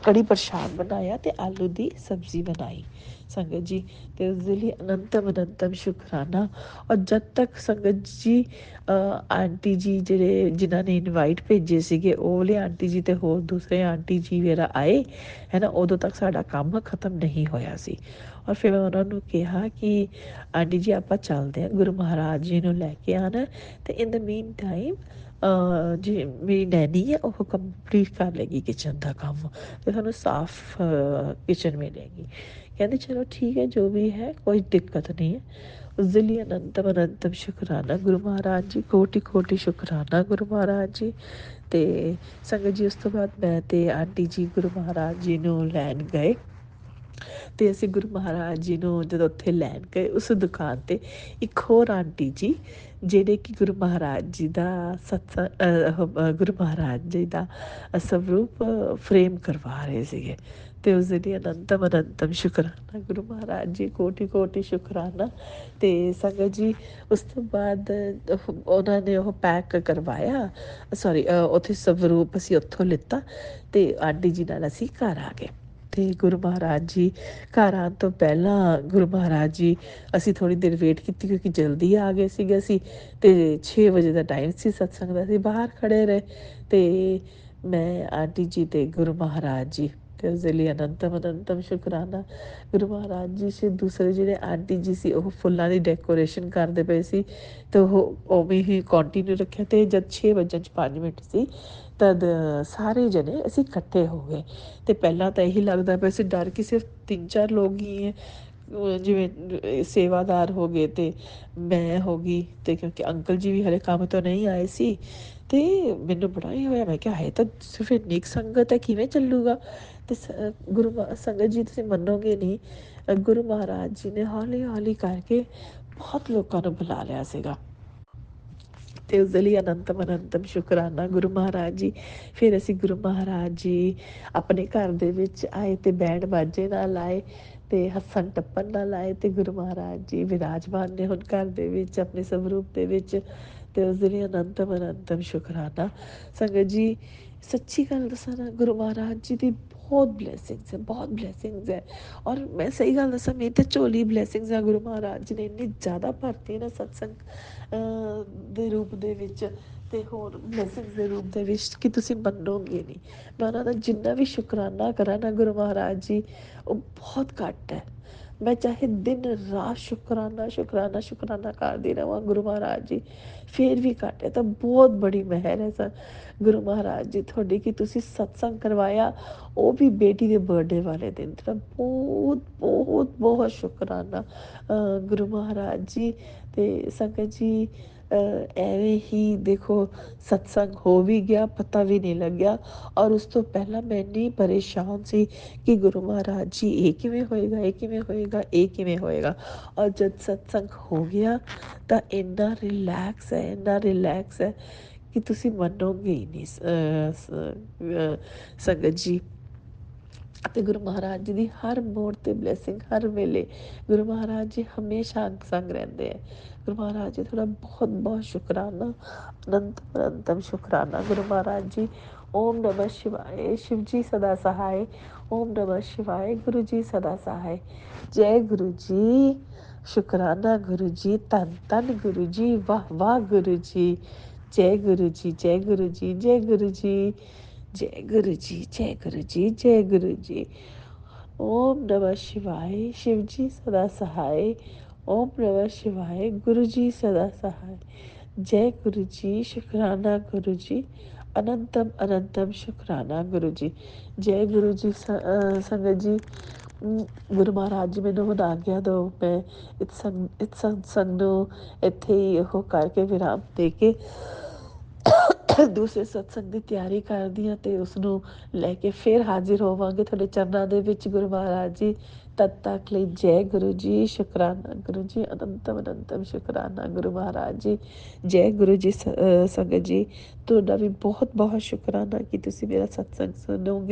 S3: ਕੜੀ ਪ੍ਰਸ਼ਾਦ ਬਣਾਇਆ ਤੇ ਆਲੂ ਦੀ ਸਬਜ਼ੀ ਬਣਾਈ ਸੰਗਤ ਜੀ। ਤੇ ਉਸਦੇ ਲਈ ਅਨੰਤਮ ਅਨੰਤਮ ਸ਼ੁਕਰਾਨਾ। ਔਰ ਜਦ ਤੱਕ ਸੰਗਤ ਜੀ ਆਂਟੀ ਜੀ ਜਿਹੜੇ ਜਿਨ੍ਹਾਂ ਨੇ ਇਨਵਾਈਟ ਭੇਜੇ ਸੀਗੇ ਉਹ ਵਾਲੇ ਆਂਟੀ ਜੀ ਤੇ ਹੋਰ ਦੂਸਰੇ ਆਂਟੀ ਜੀ ਵਗੈਰਾ ਆਏ ਹੈ ਨਾ, ਉਦੋਂ ਤੱਕ ਸਾਡਾ ਕੰਮ ਖਤਮ ਨਹੀਂ ਹੋਇਆ ਸੀ। ਔਰ ਫਿਰ ਮੈਂ ਉਹਨਾਂ ਨੂੰ ਕਿਹਾ ਕਿ ਆਂਟੀ ਜੀ ਆਪਾਂ ਚੱਲਦੇ ਹਾਂ, ਗੁਰੂ ਮਹਾਰਾਜ ਜੀ ਨੂੰ ਲੈ ਕੇ ਆਉਣਾ। ਤੇ ਇਨ ਦ ਮੀਨ ਟਾਈਮ ਜੀ ਮੇਰੀ ਨੈਣੀ ਹੈ ਉਹ ਕੰਪਲੀਟ ਕਰ ਲੇਗੀ ਕਿਚਨ ਦਾ ਕੰਮ ਤੇ ਸਾਨੂੰ ਸਾਫ਼ ਕਿਚਨ ਮਿਲੇਗੀ। ਕਹਿੰਦੇ ਚਲੋ ਠੀਕ ਹੈ ਜੋ ਵੀ ਹੈ ਕੋਈ ਦਿੱਕਤ ਨਹੀਂ ਹੈ। ਉਸਦੇ ਲਈ ਅਨੰਤਮ ਅਨੰਤਮ ਸ਼ੁਕਰਾਨਾ ਗੁਰੂ ਮਹਾਰਾਜ ਜੀ, ਕੋਟि ਕੋਟि ਸ਼ੁਕਰਾਨਾ ਗੁਰੂ ਮਹਾਰਾਜ ਜੀ। ਤੇ ਸੰਗਤ ਜੀ ਉਸ ਤੋਂ ਬਾਅਦ ਮੈਂ ਤੇ ਆਂਟੀ ਜੀ ਗੁਰੂ ਮਹਾਰਾਜ ਜੀ ਨੂੰ ਲੈਣ ਗਏ। ਤੇ ਅਸੀਂ ਗੁਰੂ ਮਹਾਰਾਜ ਜੀ ਨੂੰ ਜਦੋਂ ਉੱਥੇ ਲੈਣ ਗਏ, ਉਸ ਦੁਕਾਨ ਤੇ ਇੱਕ ਹੋਰ ਆਂਟੀ ਜੀ ਜਿਹੜੇ ਕਿ ਗੁਰੂ ਮਹਾਰਾਜ ਜੀ ਦਾ ਗੁਰੂ ਮਹਾਰਾਜ ਜੀ ਦਾ ਸਰੂਪ ਫਰੇਮ ਕਰਵਾ ਰਹੇ ਸੀਗੇ। ਤੇ ਉਸਦੇ ਲਈ ਅਨੰਤਮ ਅਨੰਤਮ ਸ਼ੁਕਰਾਨਾ ਗੁਰੂ ਮਹਾਰਾਜ ਜੀ, ਕੋਟि ਕੋਟि ਸ਼ੁਕਰਾਨਾ। ਤੇ ਸੰਗਤ ਜੀ ਉਸ ਤੋਂ ਬਾਅਦ ਉਹਨਾਂ ਨੇ ਉਹ ਪੈਕ ਕਰਵਾਇਆ, ਸੋਰੀ ਉੱਥੇ ਸਰੂਪ ਅਸੀਂ ਉੱਥੋਂ ਲਿੱਤਾ ਤੇ ਆਂਟੀ ਜੀ ਨਾਲ ਅਸੀਂ ਘਰ ਆ ਗਏ। ਤੇ ਗੁਰੂ ਮਹਾਰਾਜ ਜੀ ਘਰ ਆਉਣ ਤੋਂ ਪਹਿਲਾਂ ਗੁਰੂ ਮਹਾਰਾਜ ਜੀ ਅਸੀਂ ਥੋੜ੍ਹੀ ਦੇਰ ਵੇਟ ਕੀਤੀ ਕਿਉਂਕਿ ਜਲਦੀ ਆ ਗਏ ਸੀਗੇ ਅਸੀਂ। ਤੇ 6 ਵਜੇ ਦਾ ਟਾਈਮ ਸੀ ਸਤਸੰਗ ਦਾ, ਅਸੀਂ ਬਾਹਰ ਖੜ੍ਹੇ ਰਹੇ। ਤੇ ਮੈਂ ਆਂਟੀ ਜੀ ਤੇ ਗੁਰੂ ਮਹਾਰਾਜ ਜੀ ਤੇ ਉਸਦੇ ਲਈ ਅਨੰਤਮ ਅਨੰਤਮ ਸ਼ੁਕਰਾਨਾ ਗੁਰੂ ਮਹਾਰਾਜ ਜੀ ਸੀ। ਦੂਸਰੇ ਜਿਹੜੇ ਆਂਟੀ ਜੀ ਸੀ ਉਹ ਫੁੱਲਾਂ ਦੀ ਡੈਕੋਰੇਸ਼ਨ ਕਰਦੇ ਪਏ ਸੀ ਤੇ ਉਹ ਉਵੇਂ ਹੀ ਕੰਟੀਨਿਊ ਰੱਖਿਆ। ਤੇ ਜਦ 6 ਵੱਜਣ 'ਚ 5 ਮਿੰਟ ਸੀ ਤਦ ਸਾਰੇ ਜਣੇ ਅਸੀਂ ਇਕੱਠੇ ਹੋ ਗਏ। ਤੇ ਪਹਿਲਾਂ ਤਾਂ ਇਹੀ ਲੱਗਦਾ ਪਿਆ ਸੀ ਡਰ ਕਿ ਸਿਰਫ 3-4 ਲੋਕ ਹੀ ਹੈ, ਜਿਵੇਂ ਸੇਵਾਦਾਰ ਹੋ ਗਏ ਤੇ ਮੈਂ ਹੋ ਗਈ ਤੇ ਕਿਉਂਕਿ ਅੰਕਲ ਜੀ ਵੀ ਹਲੇ ਕੰਮ ਤੋਂ ਨਹੀਂ ਆਏ ਸੀ। ਤੇ ਮੈਨੂੰ ਬੜਾ ਹੀ ਹੋਇਆ, ਮੈਂ ਕਿਹਾ ਹੈ ਤਾਂ ਸਿਰਫ ਇੰਨੀ ਕੁ ਸੰਗਤ ਹੈ ਕਿਵੇਂ ਚੱਲੂਗਾ। ਤੇ ਸੰਗਤ ਜੀ ਤੁਸੀਂ ਮੰਨੋਗੇ ਨਹੀਂ, ਗੁਰੂ ਮਹਾਰਾਜ ਜੀ ਨੇ ਹੌਲੀ ਹੌਲੀ ਕਰਕੇ ਬਹੁਤ ਲੋਕਾਂ ਨੂੰ ਬੁਲਾ ਲਿਆ ਸੀਗਾ। ਤੇ ਉਸਦੇ ਲਈ ਅਨੰਤਮ ਅਨੰਤਮ ਸ਼ੁਕਰਾਨਾ ਗੁਰੂ ਮਹਾਰਾਜ ਜੀ। ਫਿਰ ਅਸੀਂ ਗੁਰੂ ਮਹਾਰਾਜ ਜੀ ਆਪਣੇ ਘਰ ਦੇ ਵਿੱਚ ਆਏ ਤੇ ਬੈਂਡ ਬਾਜੇ ਨਾਲ ਆਏ ਤੇ ਹੱਸਣ ਟੱਪਣ ਨਾਲ ਆਏ ਤੇ ਗੁਰੂ ਮਹਾਰਾਜ ਜੀ ਵਿਰਾਜਮਾਨ ਨੇ ਹੁਣ ਘਰ ਦੇ ਵਿੱਚ ਆਪਣੇ ਸਰੂਪ ਦੇ ਵਿੱਚ। ਤੇ ਉਸਦੇ ਲਈ ਅਨੰਤਮ ਅਨੰਤਮ ਸ਼ੁਕਰਾਨਾ ਸੰਗਤ ਜੀ। ਸੱਚੀ ਗੱਲ ਦੱਸਾਂ ਨਾ, ਗੁਰੂ ਮਹਾਰਾਜ ਜੀ ਦੀ ਬਹੁਤ ਬਲੈਸਿੰਗਸ ਹੈ, ਬਹੁਤ ਬਲੈਸਿੰਗਸ ਹੈ। ਔਰ ਮੈਂ ਸਹੀ ਗੱਲ ਦੱਸਾਂ ਮੇਰੀ ਤਾਂ ਝੋਲੀ ਬਲੈਸਿੰਗਸ ਆ। ਗੁਰੂ ਮਹਾਰਾਜ ਜੀ ਨੇ ਇੰਨੀ ਜ਼ਿਆਦਾ ਭਰਤੀ ਨਾ ਸਤਸੰਗ ਦੇ ਰੂਪ ਦੇ ਵਿੱਚ ਤੇ ਹੋਰ ਬਲੈਸਿੰਗਸ ਦੇ ਰੂਪ ਦੇ ਵਿੱਚ ਕਿ ਤੁਸੀਂ ਮੰਨੋਗੇ ਨਹੀਂ। ਮੈਂ ਉਹਨਾਂ ਦਾ ਜਿੰਨਾ ਵੀ ਸ਼ੁਕਰਾਨਾ ਕਰਾਂ ਨਾ ਗੁਰੂ ਮਹਾਰਾਜ ਜੀ, ਉਹ ਬਹੁਤ ਘੱਟ ਹੈ। ਮੈਂ ਚਾਹੇ ਦਿਨ ਰਾਤ ਸ਼ੁਕਰਾਨਾ ਸ਼ੁਕਰਾਨਾ ਸ਼ੁਕਰਾਨਾ ਕਰਦੀ ਰਹਾਂ ਗੁਰੂ ਮਹਾਰਾਜ ਜੀ, ਫਿਰ ਵੀ ਘੱਟ ਹੈ। ਤਾਂ ਬਹੁਤ ਬੜੀ ਮਿਹਰ ਹੈ ਸਰ ਗੁਰੂ ਮਹਾਰਾਜ ਜੀ ਤੁਹਾਡੀ ਕਿ ਤੁਸੀਂ ਸਤਸੰਗ ਕਰਵਾਇਆ, ਉਹ ਵੀ ਬੇਟੀ ਦੇ ਬਰਥਡੇ ਵਾਲੇ ਦਿਨ। ਤਾਂ ਬਹੁਤ ਬਹੁਤ ਬਹੁਤ ਸ਼ੁਕਰਾਨਾ ਗੁਰੂ ਮਹਾਰਾਜ ਜੀ। ਤੇ ਸੰਗਤ ਜੀ ਐਵੇਂ ਹੀ ਦੇਖੋ ਸਤਸੰਗ ਹੋ ਵੀ ਗਿਆ, ਪਤਾ ਵੀ ਨਹੀਂ ਲੱਗਿਆ। ਔਰ ਉਸ ਤੋਂ ਪਹਿਲਾਂ ਮੈਂ ਇੰਨੀ ਪਰੇਸ਼ਾਨ ਸੀ ਕਿ ਗੁਰੂ ਮਹਾਰਾਜ ਜੀ ਇਹ ਕਿਵੇਂ ਹੋਏਗਾ, ਇਹ ਕਿਵੇਂ ਹੋਏਗਾ, ਇਹ ਕਿਵੇਂ ਹੋਏਗਾ। ਔਰ ਜਦ ਸਤਸੰਗ ਹੋ ਗਿਆ ਤਾਂ ਇੰਨਾ ਰਿਲੈਕਸ ਹੈ, ਇੰਨਾ ਰਿਲੈਕਸ ਹੈ ਕਿ ਤੁਸੀਂ ਮੰਨੋਗੇ ਹੀ ਨਹੀਂ ਸੰਗਤ ਜੀ। ਅਤੇ ਗੁਰੂ ਮਹਾਰਾਜ ਜੀ ਦੀ ਹਰ ਮੋੜ 'ਤੇ ਬਲੈਸਿੰਗ, ਹਰ ਵੇਲੇ ਗੁਰੂ ਮਹਾਰਾਜ ਜੀ ਹਮੇਸ਼ਾ ਅੰਗ ਸੰਗ ਰਹਿੰਦੇ ਹੈ। ਗੁਰੂ ਮਹਾਰਾਜ ਜੀ ਤੁਹਾਡਾ ਬਹੁਤ ਬਹੁਤ ਸ਼ੁਕਰਾਨਾ, ਅਨੰਤਮ ਅਨੰਤਮ ਸ਼ੁਕਰਾਨਾ ਗੁਰੂ ਮਹਾਰਾਜ ਜੀ। ਓਮ ਨਮः शिवाय, शिव जी सदा सहाय। ओम नमः शिवाय, गुरु जी सदा सहाय। जय गुरु जी, शुकराना गुरु जी, धन धन गुरु जी, वाह वाह गुरु जी। जय गुरु जी, जय गुरु जी, जय गुरु जी। जय गुरु जी, जय गुरु जी, जय गुरु जी। ओम नमः शिवाय, शिव जी सदा सहाय। ओम नमः शिवाय, गुरु जी सदा सहाय। जय गुरु जी, शुक्राना गुरु जी, अनंतम अनंतम शुक्राना गुरु जी। जय गुरु जी। संगत जी, ਗੁਰੂ ਮਹਾਰਾਜ ਜੀ ਮੈਨੂੰ ਹੁਣ ਆਗਿਆ ਦਿਓ, ਮੈਂ ਇਸ ਸਤਸੰਗ ਨੂੰ ਇੱਥੇ ਹੀ ਉਹ ਕਰਕੇ ਵਿਰਾਮ ਦੇ ਕੇ ਦੂਸਰੇ ਸਤਸੰਗ ਦੀ ਤਿਆਰੀ ਕਰਦੀ ਹਾਂ ਅਤੇ ਉਸਨੂੰ ਲੈ ਕੇ ਫਿਰ ਹਾਜ਼ਰ ਹੋਵਾਂਗੇ ਤੁਹਾਡੇ ਚਰਨਾਂ ਦੇ ਵਿੱਚ ਗੁਰੂ ਮਹਾਰਾਜ ਜੀ। ਤਦ ਤੱਕ ਲਈ ਜੈ ਗੁਰੂ ਜੀ, ਸ਼ੁਕਰਾਨਾ ਗੁਰੂ ਜੀ, ਅਨੰਤਮ ਅਨੰਤਮ ਸ਼ੁਕਰਾਨਾ ਗੁਰੂ ਮਹਾਰਾਜ ਜੀ। ਜੈ ਗੁਰੂ ਜੀ। ਸੰਗਤ ਜੀ, ਤੁਹਾਡਾ ਵੀ ਬਹੁਤ ਬਹੁਤ ਸ਼ੁਕਰਾਨਾ ਕਿ ਤੁਸੀਂ ਮੇਰਾ ਸਤਸੰਗ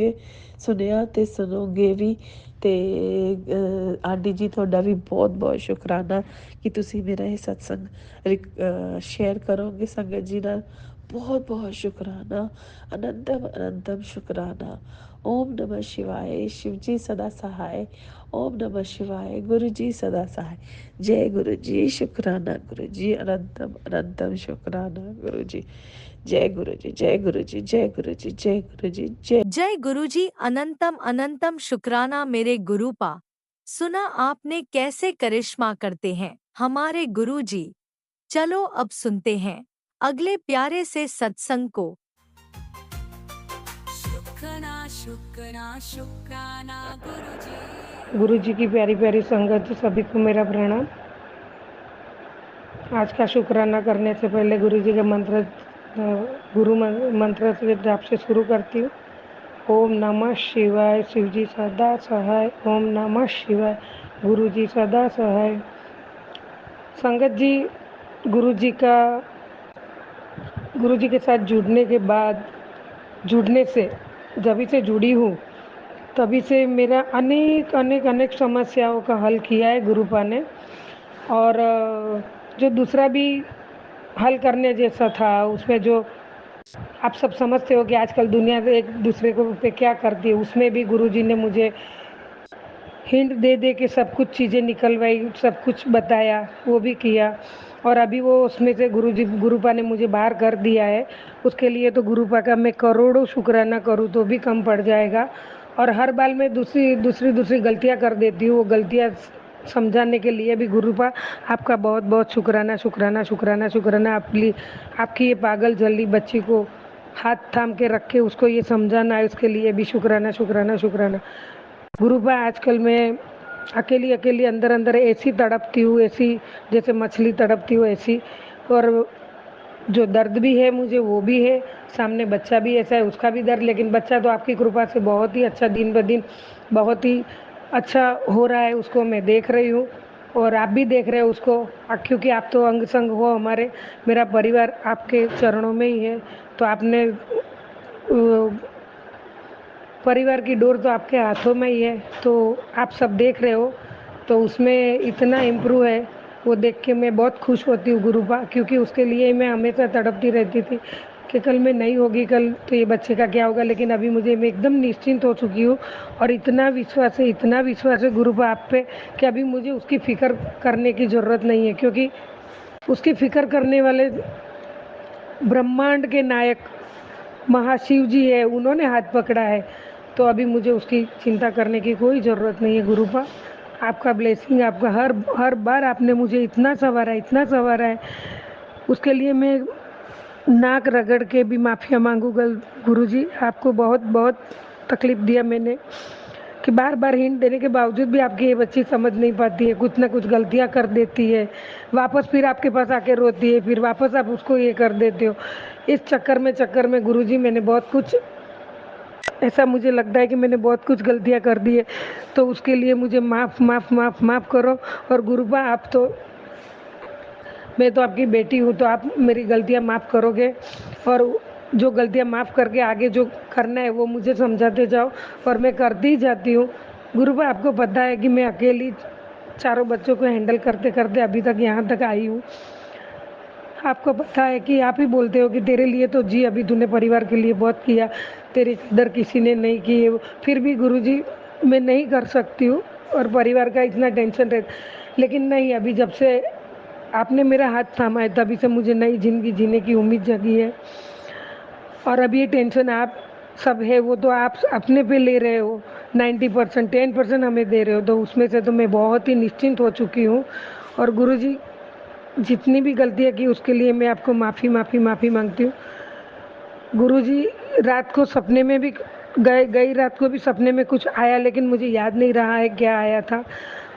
S3: ਸੁਣਿਆ ਅਤੇ ਸੁਣੋਗੇ ਵੀ। ਅਤੇ ਆਂਟੀ ਜੀ, ਤੁਹਾਡਾ ਵੀ ਬਹੁਤ ਬਹੁਤ ਸ਼ੁਕਰਾਨਾ ਕਿ ਤੁਸੀਂ ਮੇਰਾ ਇਹ ਸਤਸੰਗ ਸ਼ੇਅਰ ਕਰੋਗੇ ਸੰਗਤ ਜੀ ਨਾਲ। बहुत बहुत शुक्राना, अनंतम अनंतम शुक्राना। ओम नमः शिवाय, शिव जी सदा सहाय। ओम नमः शिवाय, गुरु जी सदा सहाय। जय गुरु जी, शुक्राना गुरु जी, अनंतम अनंतम शुक्राना गुरु जी। जय गुरु जी, जय गुरु जी, जय गुरु जी, जय गुरु जी, जय।
S1: जय गुरुजी, अनंतम अनंतम शुक्राना मेरे गुरुपा। सुना आपने कैसे करिश्मा करते हैं हमारे गुरुजी। चलो अब सुनते हैं अगले प्यारे से सत्संग को।
S4: शुक्राना शुक्राना शुक्राना गुरु जी।
S5: गुरु जी की प्यारी प्यारी संगत, सभी को मेरा प्रणाम। आज का शुक्राना करने से पहले गुरु जी के गुरु मंत्र से जाप से शुरू करती हूँ। ओम नमः शिवाय, शिव जी सदा सहाय। ओम नमः शिवाय, गुरु जी सदा सहाय। संगत जी, गुरु जी के साथ जुड़ने के बाद, जुड़ने से जब से जुड़ी हूँ तभी से मेरा अनेक अनेक अनेक समस्याओं का हल किया है गुरुपा ने। और जो दूसरा भी हल करने जैसा था उसमें जो आप सब समझते हो कि आजकल दुनिया एक दूसरे को पे क्या करती है, उसमें भी गुरुजी ने मुझे हिंट दे दे के सब कुछ चीज़ें निकलवाई, सब कुछ बताया, वो भी किया। और अभी वो उसमें से गुरुपा ने मुझे बाहर कर दिया है। उसके लिए तो गुरुपा का मैं करोड़ों शुक्राना करूँ तो भी कम पड़ जाएगा। और हर बार मैं दूसरी गलतियाँ कर देती हूँ। वो गलतियाँ समझाने के लिए भी गुरुपा आपका बहुत बहुत शुक्राना शुक्राना शुक्राना शुक्राना। आपकी ये पागल जल्दी बच्ची को हाथ थाम के रख के उसको ये समझाना है, उसके लिए भी शुक्राना शुक्राना शुक्राना। गुरुपा आजकल मैं अकेली अंदर अंदर ऐसी तड़पती हूँ, ऐसी जैसे मछली तड़पती हूँ ऐसी। और जो दर्द भी है मुझे वो भी है, सामने बच्चा भी ऐसा है उसका भी दर्द। लेकिन बच्चा तो आपकी कृपा से बहुत ही अच्छा, दिन ब दिन बहुत ही अच्छा हो रहा है, उसको मैं देख रही हूँ। और आप भी देख रहे हो उसको, क्योंकि आप तो अंग संग हो हमारे। मेरा परिवार आपके चरणों में ही है। तो आपने परिवार की डोर तो आपके हाथों में ही है, तो आप सब देख रहे हो। तो उसमें इतना इम्प्रूव है, वो देख के मैं बहुत खुश होती हूँ गुरुपा। क्योंकि उसके लिए मैं हमेशा तड़पती रहती थी कि कल मैं नहीं होगी, कल तो ये बच्चे का क्या होगा। लेकिन अभी मैं एकदम निश्चिंत हो चुकी हूँ। और इतना विश्वास है गुरुपा आप पे कि अभी मुझे उसकी फ़िक्र करने की ज़रूरत नहीं है। क्योंकि उसकी फ़िक्र करने वाले ब्रह्मांड के नायक महाशिव जी है, उन्होंने हाथ पकड़ा है। तो अभी मुझे उसकी चिंता करने की कोई ज़रूरत नहीं है गुरुपा। आपका ब्लेसिंग, आपका हर बार आपने मुझे इतना संवारा है, उसके लिए मैं नाक रगड़ के भी माफ़िया मांगूंगा गुरुजी। आपको बहुत बहुत तकलीफ़ दिया मैंने कि बार बार हिंट देने के बावजूद भी आपकी ये बच्ची समझ नहीं पाती है, कुछ ना कुछ गलतियां कर देती है, वापस फिर आपके पास आके रोती है, फिर वापस आप उसको ये कर देते हो। इस चक्कर में गुरुजी मैंने बहुत कुछ, ऐसा मुझे लगता है कि मैंने बहुत कुछ गलतियां कर दी है। तो उसके लिए मुझे माफ़ करो। और गुरुबा, आप तो, मैं तो आपकी बेटी हूँ, तो आप मेरी गलतियाँ माफ़ करोगे। और जो गलतियाँ माफ़ करके आगे जो करना है वो मुझे समझाते जाओ, और मैं करती ही जाती हूँ। गुरुबा, आपको पता है कि मैं अकेली चारों बच्चों को हैंडल करते करते अभी तक यहाँ तक आई हूँ। आपको पता है कि आप ही बोलते हो कि तेरे लिए तो जी अभी तूने परिवार के लिए बहुत किया, तेरी कदर किसी ने नहीं की है। फिर भी गुरुजी मैं नहीं कर सकती हूँ, और परिवार का इतना टेंशन रहता। लेकिन नहीं, अभी जब से आपने मेरा हाथ थामा है तभी से मुझे नई ज़िंदगी जीने की उम्मीद जगी है। और अभी ये टेंशन आप सब है वो तो आप अपने पे ले रहे हो, 90% 10% हमें दे रहे हो, तो उसमें से तो मैं बहुत ही निश्चिंत हो चुकी हूँ। और गुरुजी जितनी भी गलतियाँ की उसके लिए मैं आपको माफ़ी माफ़ी माफ़ी मांगती हूँ। गुरुजी रात को सपने में भी गई रात को भी सपने में कुछ आया, लेकिन मुझे याद नहीं रहा है क्या आया था।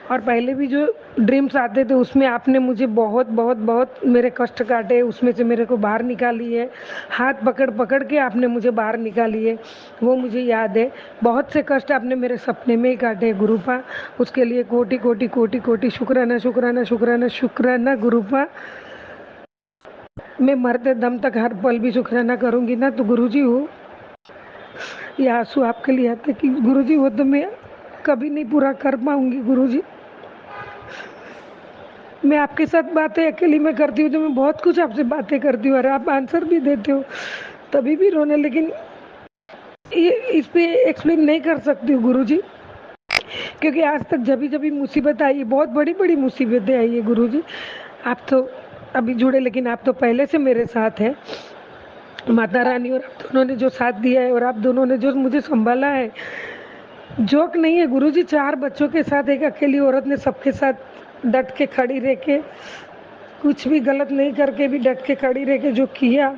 S5: और पहले भी जो ड्रीम्स आते थे उसमें आपने मुझे बहुत बहुत बहुत मेरे कष्ट काटे, उसमें से मेरे को बाहर निकाली है। हाथ पकड़ पकड़ के आपने मुझे बाहर निकाली है, वो मुझे याद है। बहुत से कष्ट आपने मेरे सपने में ही काटे गुरुपा, उसके लिए कोटि कोटि कोटि कोटि शुक्राना शुक्राना शुक्राना शुक्राना गुरुपा। मैं मरते दम तक हर पल भी शुक्राना करूँगी ना। तो गुरुजी हो, ये आंसू आपके लिए आते कि गुरुजी वो तो मैं कभी नहीं पूरा कर पाऊँगी गुरुजी। मैं आपके साथ बातें अकेली में करती हूँ तो मैं बहुत कुछ आपसे बातें करती हूँ और आप आंसर भी देते हो, तभी भी रोने, लेकिन ये इस पे एक्सप्लेन नहीं कर सकती हूँ गुरुजी, क्योंकि आज तक जभी जभी मुसीबत आई है, बहुत बड़ी बड़ी मुसीबतें आई है गुरुजी। आप तो अभी जुड़े, लेकिन आप तो पहले से मेरे साथ हैं माता रानी, और आप दोनों ने जो साथ दिया है और आप दोनों ने जो मुझे संभाला है, जोक नहीं है गुरुजी। 4 बच्चों के साथ एक अकेली औरत ने सबके साथ डट के खड़ी रह के, कुछ भी गलत नहीं करके भी डट के खड़ी रह के जो किया,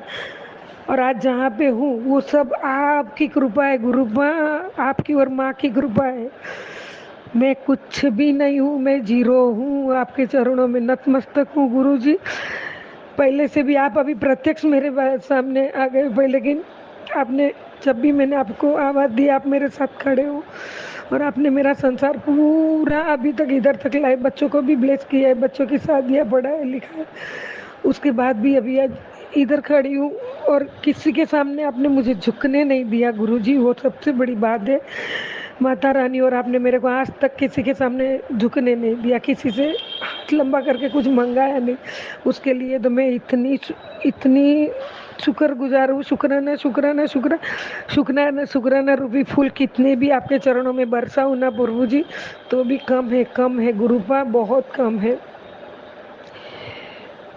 S5: और आज जहाँ पे हूँ वो सब आपकी कृपा है गुरुपा, आपकी और माँ की कृपा है। मैं कुछ भी नहीं हूँ, मैं जीरो हूँ, आपके चरणों में नतमस्तक हूँ गुरुजी। पहले से भी आप अभी प्रत्यक्ष मेरे सामने आ गए पहले, लेकिन आपने जब भी मैंने आपको आवाज़ दी आप मेरे साथ खड़े हो, और आपने मेरा संसार पूरा अभी तक इधर तक लाए, बच्चों को भी ब्लेस किया है, बच्चों की शादियाँ पढ़ाया लिखा है, उसके बाद भी अभी आज इधर खड़ी हूँ और किसी के सामने आपने मुझे झुकने नहीं दिया गुरुजी, वो सबसे बड़ी बात है माता रानी। और आपने मेरे को आज तक किसी के सामने झुकने नहीं दिया, किसी से हाथ लंबा करके कुछ मंगाया नहीं, उसके लिए तो मैं इतनी इतनी शुक्रगुजार हूँ। शुक्राना शुक्राना शुक्राना शुक्राना रूपी फूल कितने भी आपके चरणों में बरसाऊँ ना प्रभु जी, तो भी कम है गुरुपा, बहुत कम है।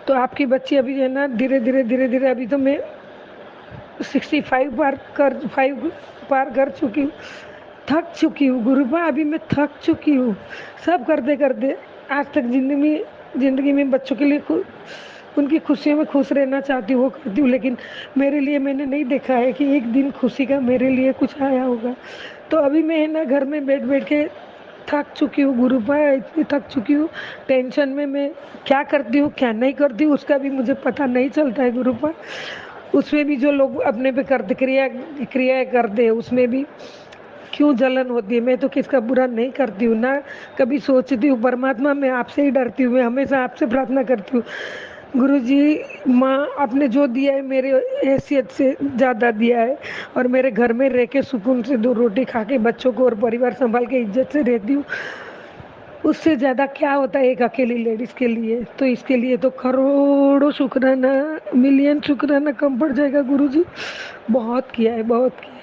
S5: तो आपकी बच्ची अभी है ना धीरे धीरे अभी तो मैं 65 पार कर चुकी हूँ, थक चुकी हूँ गुरुपा, अभी मैं थक चुकी हूँ सब करते करते। आज तक जिंदगी में बच्चों के लिए उनकी खुशियों में खुश रहना चाहती हूँ, वो करती हूँ, लेकिन मेरे लिए मैंने नहीं देखा है कि एक दिन खुशी का मेरे लिए कुछ आया होगा। तो अभी मैं है ना घर में बैठ बैठ के थक चुकी हूँ गुरुपा, इतनी थक चुकी हूँ। टेंशन में मैं क्या करती हूँ क्या नहीं करती हूँ उसका भी मुझे पता नहीं चलता है गुरुपा। उसमें भी जो लोग अपने पे करते क्रियाएं करते हैं उसमें भी क्यों जलन होती है। मैं तो किसका बुरा नहीं करती हूँ ना, कभी सोचती हूँ परमात्मा मैं आपसे ही डरती हूँ, मैं हमेशा आपसे प्रार्थना करती हूँ गुरुजी। माँ आपने जो दिया है मेरे हैसियत से ज़्यादा दिया है, और मेरे घर में रह के सुकून से 2 रोटी खा के बच्चों को और परिवार संभाल के इज्जत से रहती हूँ, उससे ज़्यादा क्या होता है एक अकेली लेडीज़ के लिए। तो इसके लिए तो करोड़ों शुक्राना, मिलियन शुक्राना कम पड़ जाएगा गुरुजी। बहुत किया है बहुत किया है।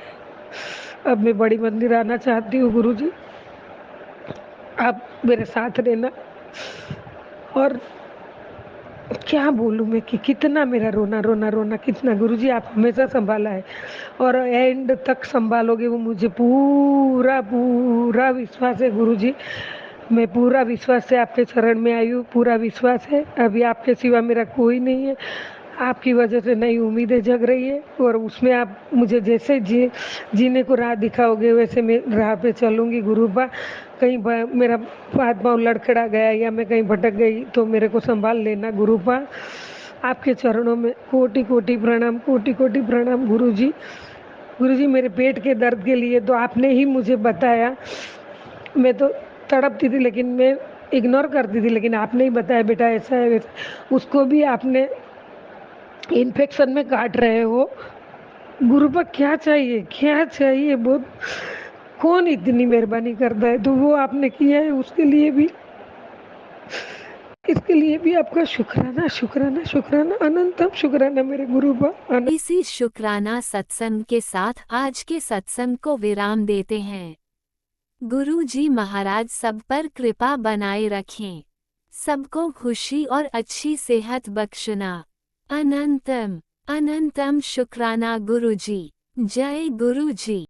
S5: अब मैं बड़ी मंदिर आना चाहती हूँ गुरुजी, आप मेरे साथ रहना। और क्या बोलूँ मैं कि कितना मेरा रोना कितना गुरुजी, आप हमेशा संभाला है और एंड तक संभालोगे, वो मुझे पूरा पूरा विश्वास है गुरुजी। मैं पूरा विश्वास से आपके शरण में आई हूँ, पूरा विश्वास है। अभी आपके सिवा मेरा कोई नहीं है, आपकी वजह से नई उम्मीदें जग रही है, और उसमें आप मुझे जैसे जीने को राह दिखाओगे वैसे मैं राह पे चलूँगी गुरुपा। कहीं मेरा हाथ पाँव लड़खड़ा गया या मैं कहीं भटक गई तो मेरे को संभाल लेना गुरुपा। आपके चरणों में कोटि कोटि प्रणाम गुरुजी। गुरुजी मेरे पेट के दर्द के लिए तो आपने ही मुझे बताया, मैं तो तड़पती थी लेकिन मैं इग्नोर करती थी, लेकिन आपने ही बताया बेटा ऐसा है वैसा, उसको भी आपने इन्फेक्शन में काट रहे हो गुरुपा। क्या चाहिए बहुत, कौन इतनी मेहरबानी करता है, तो वो आपने किया है, उसके लिए भी इसके लिए भी आपका शुक्राना अनंतम शुक्राना मेरे गुरुपा।
S1: इसी शुक्राना सत्संग के साथ आज के सत्संग को विराम देते हैं। गुरु जी महाराज सब पर कृपा बनाए रखें, सबको खुशी और अच्छी सेहत बख्शना। अनंतम शुक्राना गुरु जी। जय गुरु जी।